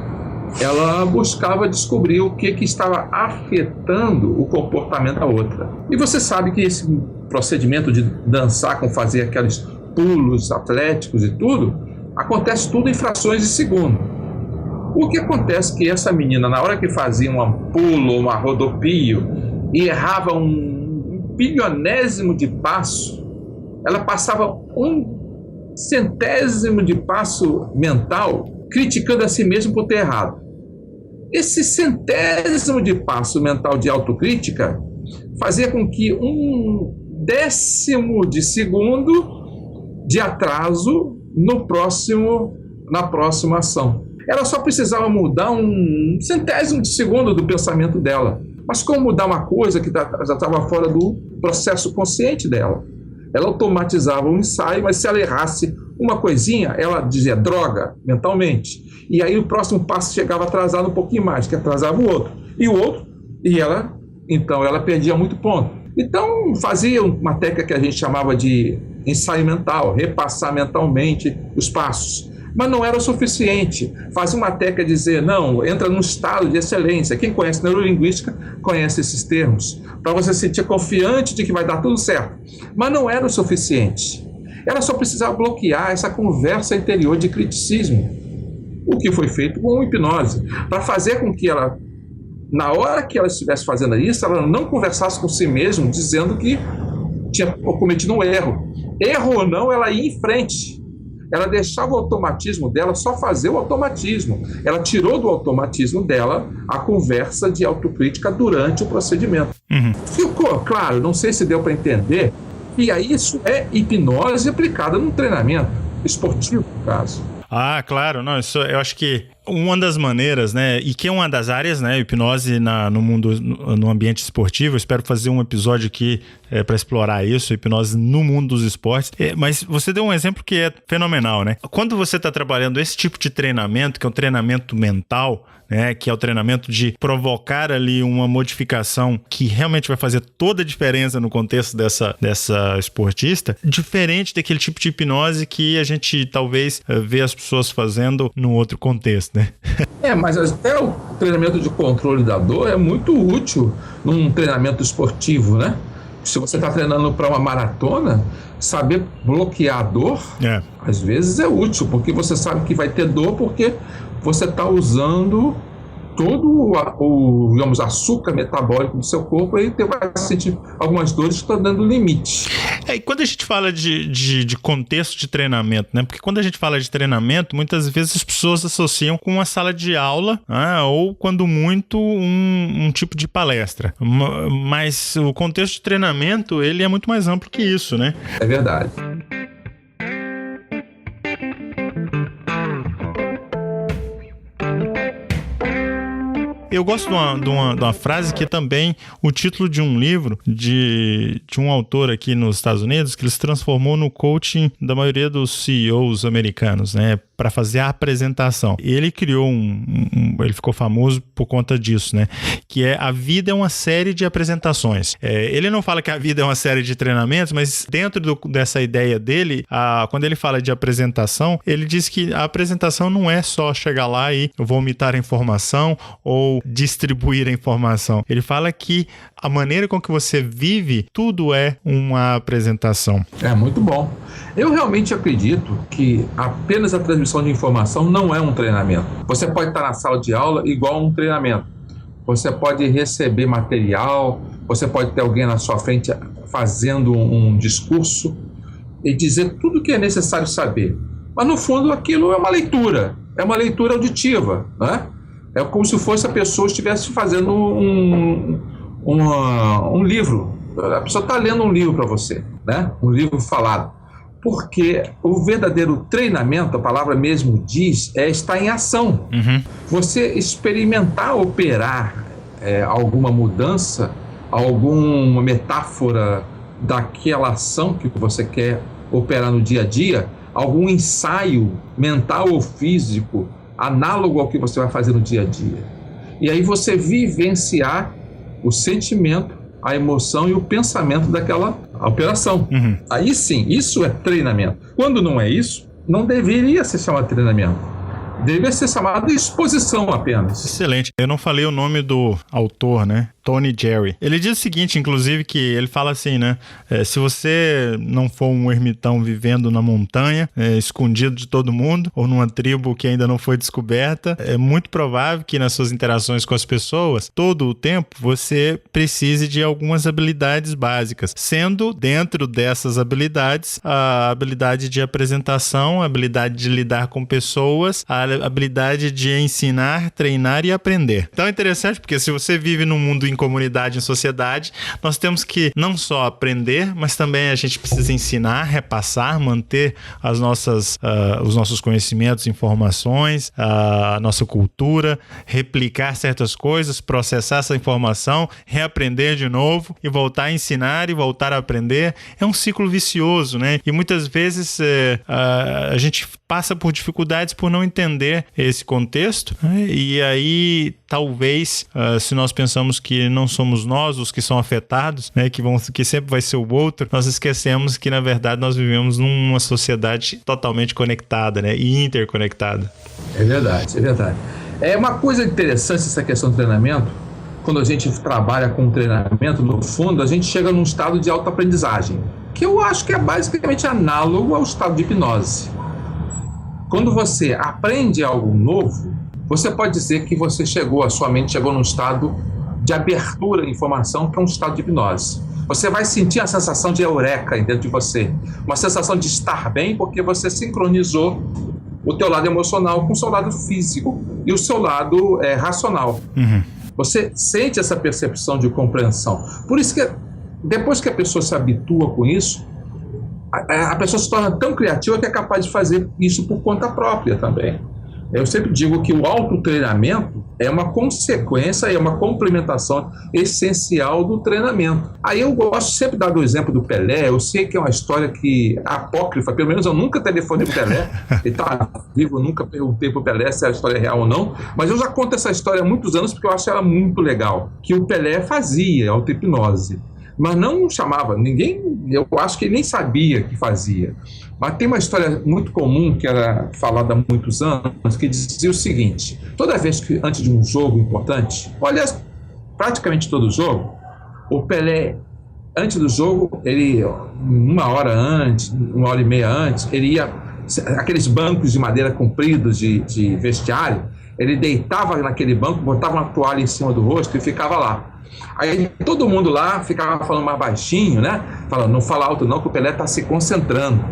Speaker 2: ela buscava descobrir o que estava afetando o comportamento da outra. E você sabe que esse procedimento de dançar, com fazer aqueles pulos atléticos e tudo, acontece tudo em frações de segundo. O que acontece é que essa menina, na hora que fazia um pulo, uma rodopio, e errava um bilionésimo de passo, ela passava 1/100º de passo mental, criticando a si mesmo por ter errado. Esse 100º de passo mental de autocrítica fazia com que 1/10 de segundo de atraso na próxima ação. Ela só precisava mudar 1/100º de segundo do pensamento dela. Mas como mudar uma coisa que já estava fora do processo consciente dela? Ela automatizava o ensaio, mas se ela errasse uma coisinha, ela dizia droga mentalmente. E aí o próximo passo chegava atrasado um pouquinho mais, que atrasava o outro. E o outro, então ela perdia muito ponto. Então fazia uma técnica que a gente chamava de ensaio mental, repassar mentalmente os passos. Mas não era o suficiente. Fazia uma técnica de dizer, não, entra num estado de excelência. Quem conhece neurolinguística conhece esses termos. Para você se sentir confiante de que vai dar tudo certo. Mas não era o suficiente. Ela só precisava bloquear essa conversa interior de criticismo. O que foi feito com a hipnose. Para fazer com que ela, na hora que ela estivesse fazendo isso, ela não conversasse com si mesma, dizendo que tinha cometido um erro. Erro ou não, ela ia em frente. Ela deixava o automatismo dela só fazer o automatismo. Ela tirou do automatismo dela a conversa de autocrítica durante o procedimento.
Speaker 3: Uhum.
Speaker 2: Ficou claro, não sei se deu para entender, e aí isso é hipnose aplicada num treinamento esportivo, no caso.
Speaker 3: Ah, claro, não, isso eu acho que uma das maneiras, né, e que é uma das áreas, né, hipnose no ambiente esportivo. Eu espero fazer um episódio aqui para explorar isso, hipnose no mundo dos esportes. Mas você deu um exemplo que é fenomenal, né? Quando você está trabalhando esse tipo de treinamento, que é um treinamento mental, né, que é o treinamento de provocar ali uma modificação que realmente vai fazer toda a diferença no contexto dessa esportista, diferente daquele tipo de hipnose que a gente talvez vê as pessoas fazendo num outro contexto, né?
Speaker 2: Mas até o treinamento de controle da dor é muito útil num treinamento esportivo, né? Se você está treinando para uma maratona, saber bloquear a dor, às vezes é útil, porque você sabe que vai ter dor porque você está usando todo o digamos, açúcar metabólico do seu corpo, e você vai sentir algumas dores que estão dando limite.
Speaker 3: E quando a gente fala de contexto de treinamento, né? Porque quando a gente fala de treinamento, muitas vezes as pessoas associam com uma sala de aula, ou, quando muito, um tipo de palestra. Mas o contexto de treinamento, ele é muito mais amplo que isso, né?
Speaker 2: É verdade.
Speaker 3: Eu gosto de uma frase que é também o título de um livro de um autor aqui nos Estados Unidos, que ele se transformou no coaching da maioria dos CEOs americanos, né? Para fazer a apresentação. Ele criou ele ficou famoso por conta disso, né? Que é: a vida é uma série de apresentações. Ele não fala que a vida é uma série de treinamentos, mas dentro dessa ideia dele, quando ele fala de apresentação, ele diz que a apresentação não é só chegar lá e vomitar a informação ou distribuir a informação. Ele fala que a maneira com que você vive, tudo é uma apresentação.
Speaker 2: É muito bom. Eu realmente acredito que apenas a transmissão de informação não é um treinamento. Você pode estar na sala de aula igual a um treinamento. Você pode receber material, você pode ter alguém na sua frente fazendo um discurso e dizer tudo o que é necessário saber. Mas, no fundo, aquilo é uma leitura auditiva, né? É como se fosse a pessoa estivesse fazendo um livro. A pessoa está lendo um livro para você, né? Um livro falado. Porque o verdadeiro treinamento, a palavra mesmo diz, é estar em ação. Uhum. Você experimentar operar alguma mudança alguma metáfora daquela ação que você quer operar no dia a dia, algum ensaio mental ou físico análogo ao que você vai fazer no dia a dia. E aí você vivenciar o sentimento, a emoção e o pensamento daquela operação. Aí sim, isso é treinamento. Quando não é isso, não deveria ser chamado de treinamento. Deveria ser chamado de exposição apenas.
Speaker 3: Excelente. Eu não falei o nome do autor, né? Tony Jerry. Ele diz o seguinte, inclusive, que ele fala assim, né? Se você não for um ermitão vivendo na montanha, escondido de todo mundo, ou numa tribo que ainda não foi descoberta, é muito provável que nas suas interações com as pessoas, todo o tempo, você precise de algumas habilidades básicas, sendo dentro dessas habilidades, a habilidade de apresentação, a habilidade de lidar com pessoas, a habilidade de ensinar, treinar e aprender. Então é interessante porque se você vive num mundo em comunidade, em sociedade, nós temos que não só aprender, mas também a gente precisa ensinar, repassar, manter os nossos conhecimentos, informações, a nossa cultura, replicar certas coisas, processar essa informação, reaprender de novo e voltar a ensinar e voltar a aprender. É um ciclo vicioso, né? E muitas vezes a gente passa por dificuldades por não entender esse contexto, né? E aí talvez, se nós pensamos que não somos nós os que são afetados, né, que sempre vai ser o outro, nós esquecemos que, na verdade, nós vivemos numa sociedade totalmente conectada, né, e interconectada.
Speaker 2: É verdade, é verdade. É uma coisa interessante essa questão do treinamento. Quando a gente trabalha com treinamento, no fundo, a gente chega num estado de autoaprendizagem, que eu acho que é basicamente análogo ao estado de hipnose. Quando você aprende algo novo, você pode dizer que a sua mente chegou num estado de abertura à informação, que é um estado de hipnose. Você vai sentir a sensação de eureka dentro de você, uma sensação de estar bem, porque você sincronizou o teu lado emocional com o seu lado físico e o seu lado racional. Você sente essa percepção de compreensão. Por isso que depois que a pessoa se habitua com isso, a pessoa se torna tão criativa que é capaz de fazer isso por conta própria também. Eu sempre digo que o autotreinamento é uma consequência, é uma complementação essencial do treinamento. Aí eu gosto sempre de dar o exemplo do Pelé. Eu sei que é uma história apócrifa, pelo menos eu nunca telefonei pro Pelé, ele está vivo, eu nunca perguntei pro Pelé se a história é real ou não, mas eu já conto essa história há muitos anos porque eu acho ela muito legal, que o Pelé fazia auto-hipnose, mas não chamava ninguém, eu acho que ele nem sabia que fazia. Mas tem uma história muito comum que era falada há muitos anos, que dizia o seguinte: toda vez que antes de um jogo importante, aliás, praticamente todo jogo, o Pelé, antes do jogo, ele, uma hora e meia antes, ele ia, aqueles bancos de madeira compridos de vestiário, ele deitava naquele banco, botava uma toalha em cima do rosto e ficava lá. Aí todo mundo lá ficava falando mais baixinho, né? Falando, não fala alto não, que o Pelé está se concentrando.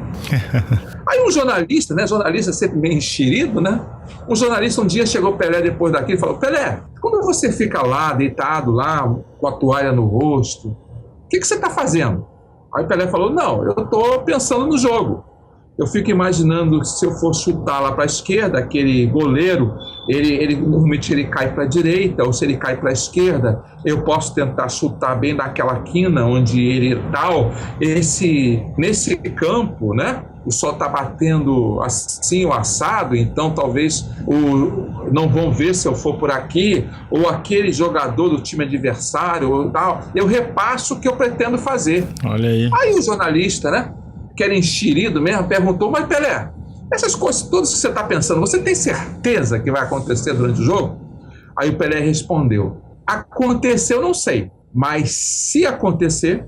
Speaker 2: Aí um jornalista, né? Jornalista sempre meio enxerido, né? Um jornalista um dia chegou ao Pelé depois daquilo e falou: Pelé, quando você fica lá, deitado lá, com a toalha no rosto, o que você está fazendo? Aí o Pelé falou: não, eu estou pensando no jogo. Eu fico imaginando se eu for chutar lá para a esquerda, aquele goleiro, normalmente ele cai para a direita, ou se ele cai para a esquerda, eu posso tentar chutar bem naquela quina onde ele tal. Nesse campo, né? O sol está batendo assim o assado, então talvez não vão ver se eu for por aqui, ou aquele jogador do time adversário, ou tal. Eu repasso o que eu pretendo fazer.
Speaker 3: Olha aí.
Speaker 2: Aí o jornalista, né? Que era enxerido mesmo, perguntou: mas Pelé, essas coisas todas que você está pensando, você tem certeza que vai acontecer durante o jogo? Aí o Pelé respondeu: acontecer eu não sei, mas se acontecer,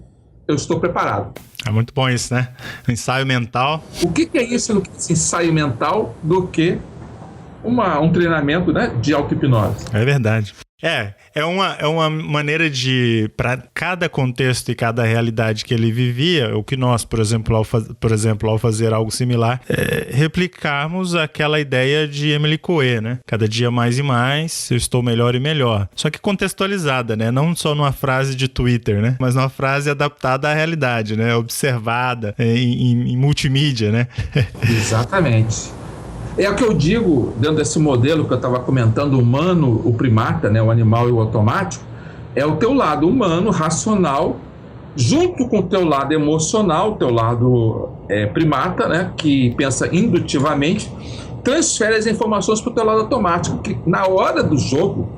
Speaker 2: eu estou preparado.
Speaker 3: É muito bom isso, né? Ensaio mental.
Speaker 2: O que é isso, esse ensaio mental, do que um treinamento, né, de auto-hipnose?
Speaker 3: É verdade. É uma maneira de, para cada contexto e cada realidade que ele vivia, o que nós, por exemplo, ao fazer algo similar, replicarmos aquela ideia de Emily Coué, né? Cada dia mais e mais, eu estou melhor e melhor. Só que contextualizada, né? Não só numa frase de Twitter, né? Mas numa frase adaptada à realidade, né? Observada em multimídia, né?
Speaker 2: Exatamente. É o que eu digo dentro desse modelo que eu estava comentando, humano, o primata, né, o animal e o automático, é o teu lado humano, racional, junto com o teu lado emocional, o teu lado primata, né, que pensa indutivamente, transfere as informações para o teu lado automático, que na hora do jogo,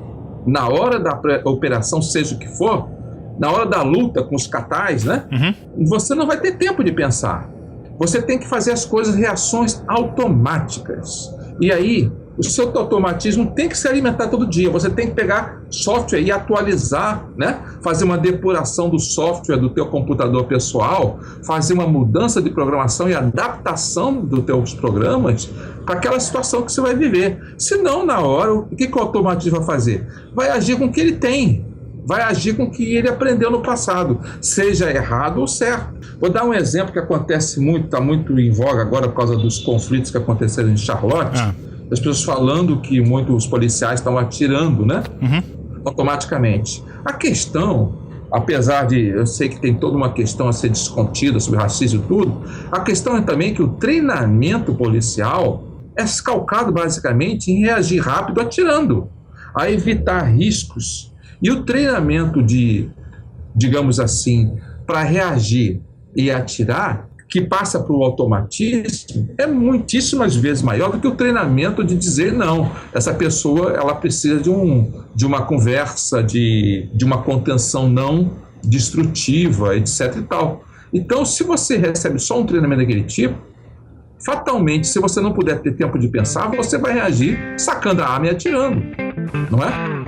Speaker 2: na hora da operação, seja o que for, na hora da luta com os catais, né, você não vai ter tempo de pensar. Você tem que fazer as coisas, reações automáticas. E aí, o seu automatismo tem que se alimentar todo dia. Você tem que pegar software e atualizar, né? Fazer uma depuração do software do teu computador pessoal, fazer uma mudança de programação e adaptação dos teus programas para aquela situação que você vai viver. Senão, na hora, o que o automatismo vai fazer? Vai agir com o que ele tem. Vai agir com o que ele aprendeu no passado, seja errado ou certo. Vou dar um exemplo que acontece muito, está muito em voga agora por causa dos conflitos que aconteceram em Charlotte. As pessoas falando que muitos policiais estão atirando, né? Automaticamente. A questão, apesar de eu sei que tem toda uma questão a ser discutida sobre racismo e tudo, a questão é também que o treinamento policial é calcado basicamente em reagir rápido atirando, a evitar riscos. E o treinamento digamos assim, para reagir e atirar, que passa para o automatismo, é muitíssimas vezes maior do que o treinamento de dizer não. Essa pessoa, ela precisa de uma conversa, de uma contenção não destrutiva, etc. e tal. Então, se você recebe só um treinamento daquele tipo, fatalmente, se você não puder ter tempo de pensar, você vai reagir sacando a arma e atirando, não é?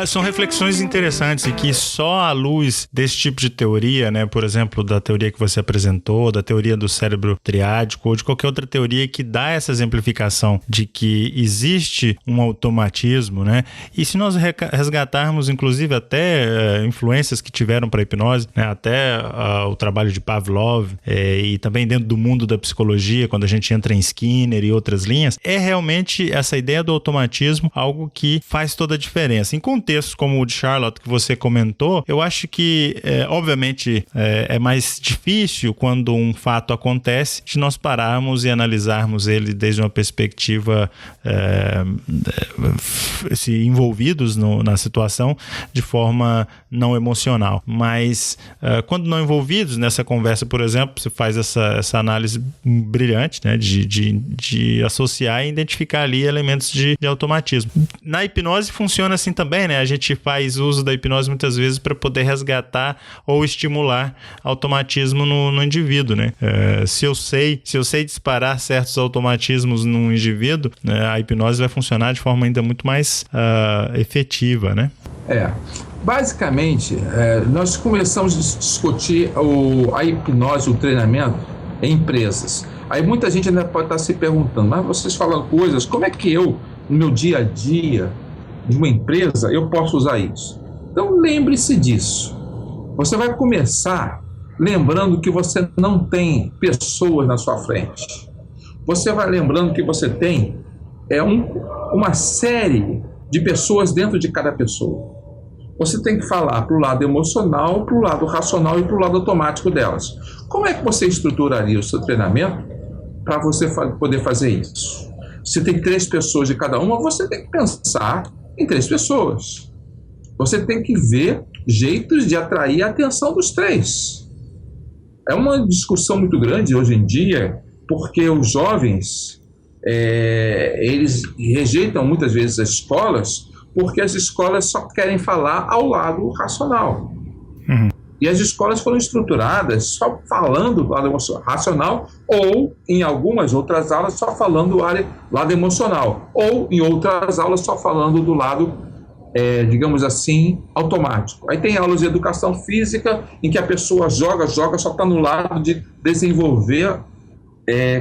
Speaker 3: São reflexões interessantes e que só à luz desse tipo de teoria, né, por exemplo, da teoria que você apresentou, da teoria do cérebro triádico ou de qualquer outra teoria que dá essa exemplificação de que existe um automatismo, né? E se nós resgatarmos, inclusive, até influências que tiveram para a hipnose, né, até o trabalho de Pavlov e também dentro do mundo da psicologia, quando a gente entra em Skinner e outras linhas, é realmente essa ideia do automatismo algo que faz toda a diferença. Em contextos como o de Charlotte que você comentou, eu acho que, obviamente, é mais difícil quando um fato acontece de nós pararmos e analisarmos ele desde uma perspectiva se envolvidos na situação de forma não emocional. Mas quando não envolvidos nessa conversa, por exemplo, você faz essa análise brilhante, né, de associar e identificar ali elementos de automatismo. Na hipnose funciona assim também, né? A gente faz uso da hipnose muitas vezes para poder resgatar ou estimular automatismo no indivíduo, né? Se eu sei disparar certos automatismos num indivíduo, né, a hipnose vai funcionar de forma ainda muito mais efetiva, né?
Speaker 2: Basicamente, nós começamos a discutir a hipnose, o treinamento em empresas. Aí muita gente ainda pode estar se perguntando, mas vocês falam coisas, como é que eu, no meu dia a dia, de uma empresa, eu posso usar isso? Então lembre-se disso. Você vai começar lembrando que você não tem pessoas na sua frente. Você vai lembrando que você tem uma série de pessoas dentro de cada pessoa. Você tem que falar para o lado emocional, para o lado racional e para o lado automático delas. Como é que você estruturaria o seu treinamento para você poder fazer isso? Se tem 3 pessoas de cada uma, você tem que pensar em 3 pessoas. Você tem que ver jeitos de atrair a atenção dos 3. É uma discussão muito grande hoje em dia, porque os jovens, eles rejeitam muitas vezes as escolas, porque as escolas só querem falar ao lado racional. E as escolas foram estruturadas só falando do lado racional, ou em algumas outras aulas só falando do lado emocional, ou em outras aulas só falando do lado, digamos assim, automático. Aí tem aulas de educação física em que a pessoa joga, só está no lado de desenvolver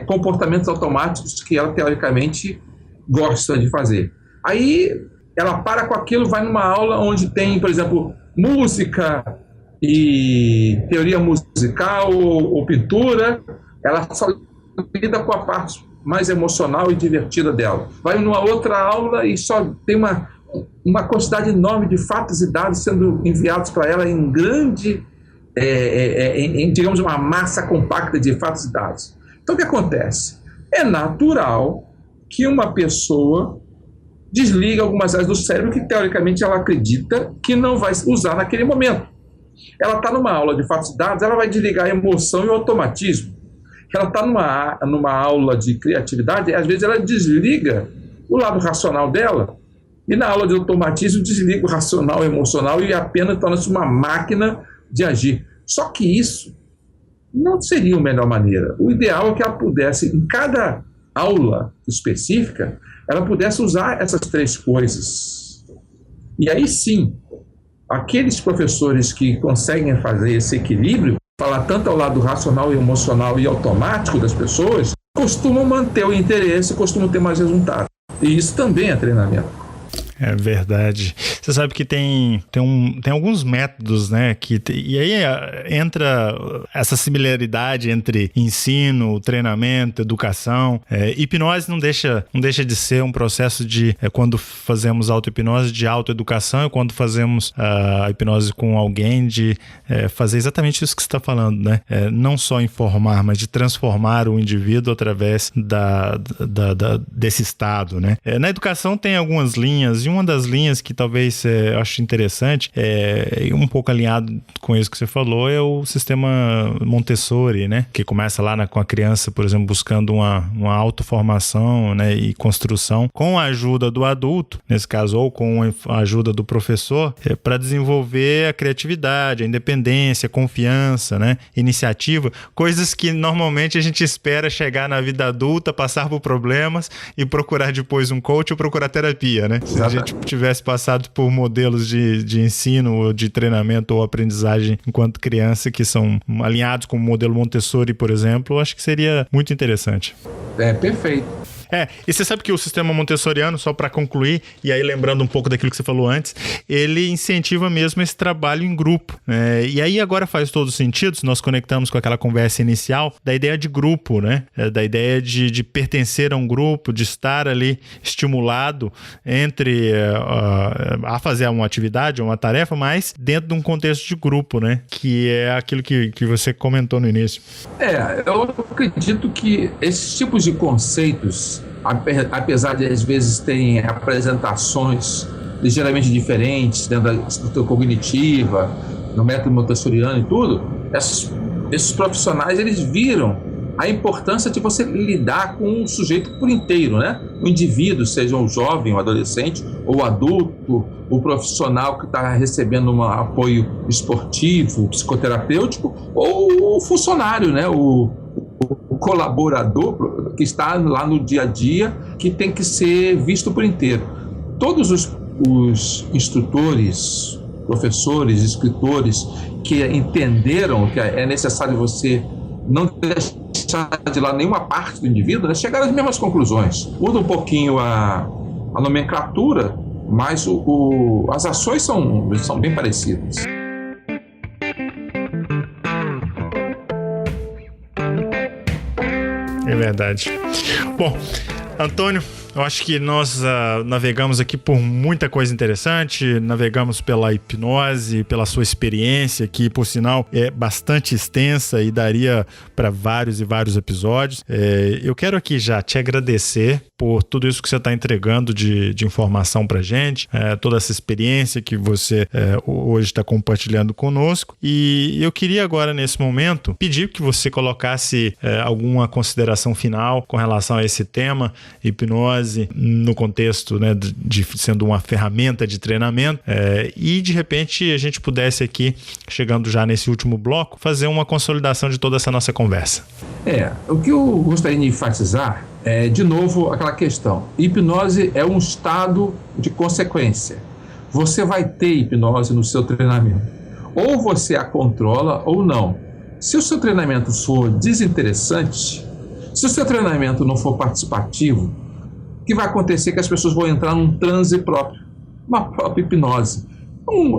Speaker 2: comportamentos automáticos que ela teoricamente gosta de fazer. Aí ela para com aquilo, vai numa aula onde tem, por exemplo, música e teoria musical ou pintura, ela só lida com a parte mais emocional e divertida dela. Vai numa outra aula e só tem uma quantidade enorme de fatos e dados sendo enviados para ela em grande, digamos, uma massa compacta de fatos e dados. Então, o que acontece? É natural que uma pessoa desliga algumas áreas do cérebro que, teoricamente, ela acredita que não vai usar naquele momento. Ela está numa aula de fatos e dados, ela vai desligar a emoção e o automatismo. Ela está numa aula de criatividade, às vezes ela desliga o lado racional dela, e na aula de automatismo desliga o racional e o emocional e apenas torna-se uma máquina de agir. Só que isso não seria a melhor maneira. O ideal é que ela pudesse, em cada aula específica, ela pudesse usar essas três coisas. E aí sim, aqueles professores que conseguem fazer esse equilíbrio, falar tanto ao lado racional e emocional e automático das pessoas, costumam manter o interesse, costumam ter mais resultado. E isso também é treinamento.
Speaker 3: É verdade. Você sabe que tem alguns métodos, né? E aí entra essa similaridade entre ensino, treinamento, educação. Hipnose não deixa de ser um processo de, quando fazemos auto-hipnose, de autoeducação, e quando fazemos a hipnose com alguém, de fazer exatamente isso que você está falando, né? Não só informar, mas de transformar o indivíduo através desse estado, né? Na educação tem algumas linhas, e uma das linhas que talvez eu acho interessante, um pouco alinhado com isso que você falou, é o sistema Montessori, né? Que começa lá com a criança, por exemplo, buscando uma autoformação, né? E construção, com a ajuda do adulto, nesse caso, ou com a ajuda do professor, para desenvolver a criatividade, a independência, a confiança, né? Iniciativa, coisas que normalmente a gente espera chegar na vida adulta, passar por problemas e procurar depois um coach ou procurar terapia, né? Se a gente tivesse passado por modelos de ensino, ou de treinamento ou aprendizagem enquanto criança que são alinhados com o modelo Montessori, por exemplo, eu acho que seria muito interessante.
Speaker 2: Perfeito.
Speaker 3: E você sabe que o sistema montessoriano, só para concluir, e aí lembrando um pouco daquilo que você falou antes, ele incentiva mesmo esse trabalho em grupo. E aí agora faz todo sentido, se nós conectamos com aquela conversa inicial, da ideia de grupo, né? Da ideia de pertencer a um grupo, de estar ali estimulado a fazer uma atividade, uma tarefa, mas dentro de um contexto de grupo, né? Que é aquilo que você comentou no início.
Speaker 2: Eu acredito que esses tipos de conceitos, apesar de às vezes terem apresentações ligeiramente diferentes dentro da estrutura cognitiva, no método montessoriano e tudo, esses profissionais, eles viram a importância de você lidar com o sujeito por inteiro, né? O indivíduo, seja o jovem, o adolescente, ou o adulto, o profissional que está recebendo um apoio esportivo, psicoterapêutico, ou o funcionário, né? O colaborador que está lá no dia a dia, que tem que ser visto por inteiro. Todos os instrutores, professores, escritores que entenderam que é necessário você não deixar de lado nenhuma parte do indivíduo, né, chegaram às mesmas conclusões. Muda um pouquinho a nomenclatura, mas as ações são bem parecidas.
Speaker 3: É verdade. Bom, Antônio, eu acho que nós navegamos aqui por muita coisa interessante, navegamos pela hipnose, pela sua experiência, que por sinal é bastante extensa e daria para vários e vários episódios. Eu quero aqui já te agradecer por tudo isso que você está entregando de informação para a gente, toda essa experiência que você hoje está compartilhando conosco. E eu queria agora, nesse momento, pedir que você colocasse alguma consideração final com relação a esse tema, hipnose, no contexto, né, de sendo uma ferramenta de treinamento, e de repente a gente pudesse aqui, chegando já nesse último bloco, fazer uma consolidação de toda essa nossa conversa.
Speaker 2: O que eu gostaria de enfatizar é, de novo, aquela questão: hipnose é um estado de consequência. Você vai ter hipnose no seu treinamento, ou você a controla ou não. Se o seu treinamento for desinteressante, se o seu treinamento não for participativo, o que vai acontecer é que as pessoas vão entrar num transe próprio, uma própria hipnose.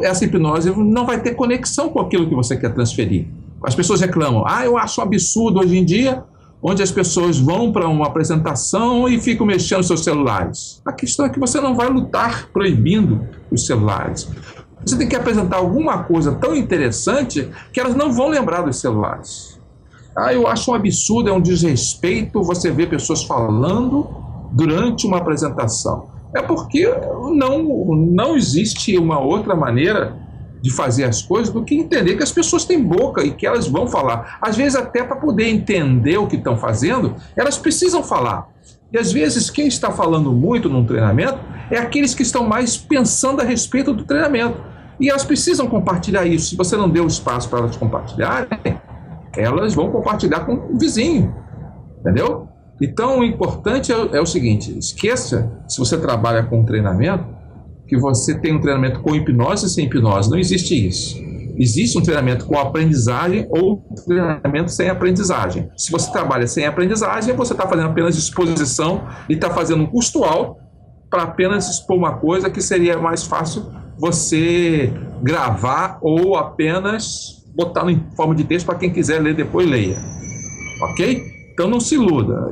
Speaker 2: Essa hipnose não vai ter conexão com aquilo que você quer transferir. As pessoas reclamam: eu acho um absurdo hoje em dia, onde as pessoas vão para uma apresentação e ficam mexendo nos seus celulares. A questão é que você não vai lutar proibindo os celulares. Você tem que apresentar alguma coisa tão interessante que elas não vão lembrar dos celulares. Eu acho um absurdo, é um desrespeito você ver pessoas falando durante uma apresentação. É porque não existe uma outra maneira de fazer as coisas do que entender que as pessoas têm boca e que elas vão falar. Às vezes, até para poder entender o que estão fazendo, elas precisam falar. E às vezes, quem está falando muito num treinamento é aqueles que estão mais pensando a respeito do treinamento. E elas precisam compartilhar isso. Se você não deu espaço para elas compartilharem, elas vão compartilhar com o vizinho. Entendeu? Então, o importante é o seguinte: esqueça, se você trabalha com treinamento, que você tem um treinamento com hipnose e sem hipnose. Não existe isso. Existe um treinamento com aprendizagem ou um treinamento sem aprendizagem. Se você trabalha sem aprendizagem, você está fazendo apenas exposição e está fazendo um custo alto para apenas expor uma coisa que seria mais fácil você gravar ou apenas botar em forma de texto para quem quiser ler depois leia. Ok? Então não se iluda.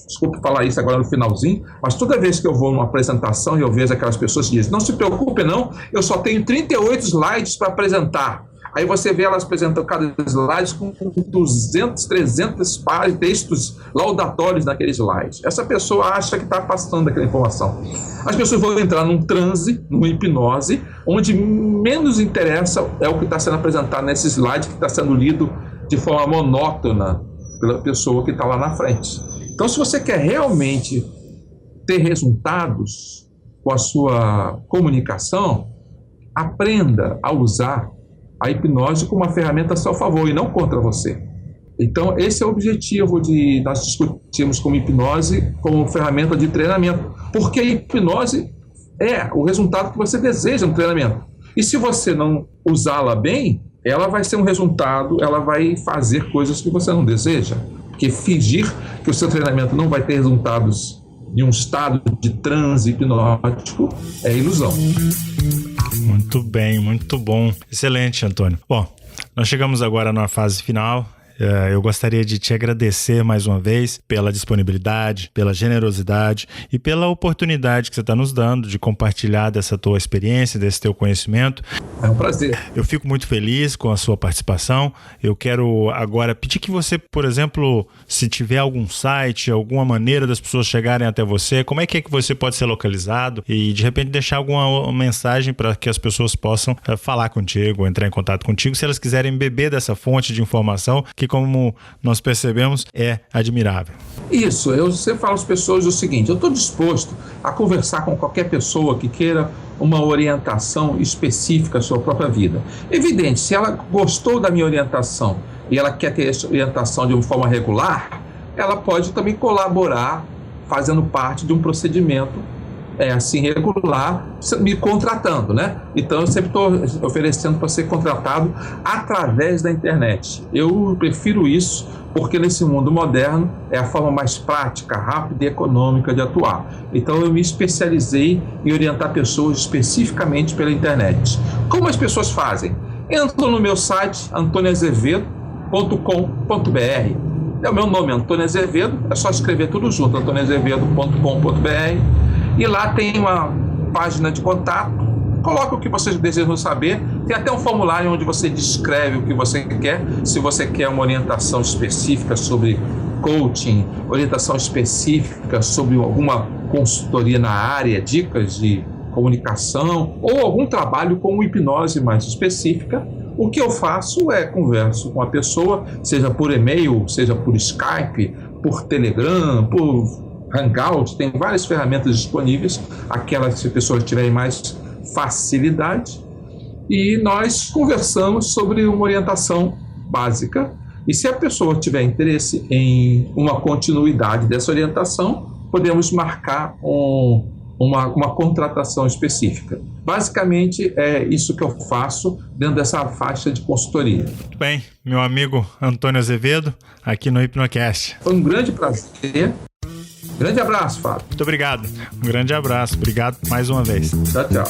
Speaker 2: Desculpe falar isso agora no finalzinho, mas toda vez que eu vou numa apresentação e eu vejo aquelas pessoas que dizem: não se preocupe não, eu só tenho 38 slides para apresentar. Aí você vê elas apresentando cada slide com 200, 300 páginas, textos laudatórios naqueles slides. Essa pessoa acha que está passando aquela informação. As pessoas vão entrar num transe, numa hipnose, onde menos interessa é o que está sendo apresentado nesse slide, que está sendo lido de forma monótona pela pessoa que está lá na frente. Então, se você quer realmente ter resultados com a sua comunicação, aprenda a usar a hipnose como uma ferramenta a seu favor e não contra você. Então, esse é o objetivo de nós discutirmos como hipnose como ferramenta de treinamento, porque a hipnose é o resultado que você deseja no treinamento. E se você não usá-la bem, ela vai ser um resultado, ela vai fazer coisas que você não deseja. Porque fingir que o seu treinamento não vai ter resultados de um estado de transe hipnótico é ilusão.
Speaker 3: Muito bem, muito bom. Excelente, Antônio. Bom, nós chegamos agora na fase final. Eu gostaria de te agradecer mais uma vez pela disponibilidade, pela generosidade e pela oportunidade que você está nos dando de compartilhar dessa tua experiência, desse teu conhecimento.
Speaker 2: É um prazer.
Speaker 3: Eu fico muito feliz com a sua participação. Eu quero agora pedir que você, por exemplo, se tiver algum site, alguma maneira das pessoas chegarem até você, como é que você pode ser localizado e de repente deixar alguma mensagem para que as pessoas possam falar contigo, entrar em contato contigo, se elas quiserem beber dessa fonte de informação que, como nós percebemos, é admirável.
Speaker 2: Isso, eu sempre falo às pessoas o seguinte: eu estou disposto a conversar com qualquer pessoa que queira uma orientação específica à sua própria vida. Evidente, se ela gostou da minha orientação e ela quer ter essa orientação de uma forma regular, ela pode também colaborar fazendo parte de um procedimento assim regular, me contratando, né? Então eu sempre estou oferecendo para ser contratado através da internet. Eu prefiro isso porque nesse mundo moderno é a forma mais prática, rápida e econômica de atuar. Então eu me especializei em orientar pessoas especificamente pela internet. Como as pessoas fazem? Entram no meu site antonioazevedo.com.br. É o meu nome, Antônio Azevedo, é só escrever tudo junto, antonioazevedo.com.br. E lá tem uma página de contato, coloca o que vocês desejam saber, tem até um formulário onde você descreve o que você quer, se você quer uma orientação específica sobre coaching, orientação específica sobre alguma consultoria na área, dicas de comunicação, ou algum trabalho com hipnose mais específica. O que eu faço é converso com a pessoa, seja por e-mail, seja por Skype, por Telegram, por Hangout, tem várias ferramentas disponíveis, aquelas que as pessoas tiverem mais facilidade, e nós conversamos sobre uma orientação básica, e se a pessoa tiver interesse em uma continuidade dessa orientação, podemos marcar uma contratação específica. Basicamente é isso que eu faço dentro dessa faixa de consultoria.
Speaker 3: Muito bem, meu amigo Antônio Azevedo, aqui no Hipnocast.
Speaker 2: Foi um grande prazer. Grande abraço, Fábio.
Speaker 3: Muito obrigado. Um grande abraço. Obrigado mais uma vez.
Speaker 2: Tchau, tchau.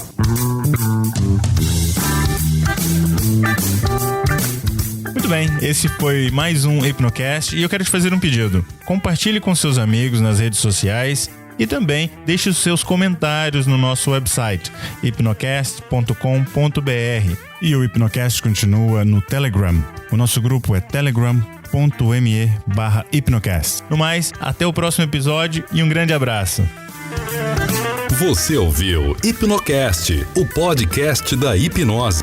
Speaker 3: Muito bem, esse foi mais um Hipnocast e eu quero te fazer um pedido. Compartilhe com seus amigos nas redes sociais e também deixe os seus comentários no nosso website hipnocast.com.br. E o Hipnocast continua no Telegram. O nosso grupo é telegram.me/hipnocast. No mais, até o próximo episódio e um grande abraço.
Speaker 1: Você ouviu Hipnocast, o podcast da hipnose.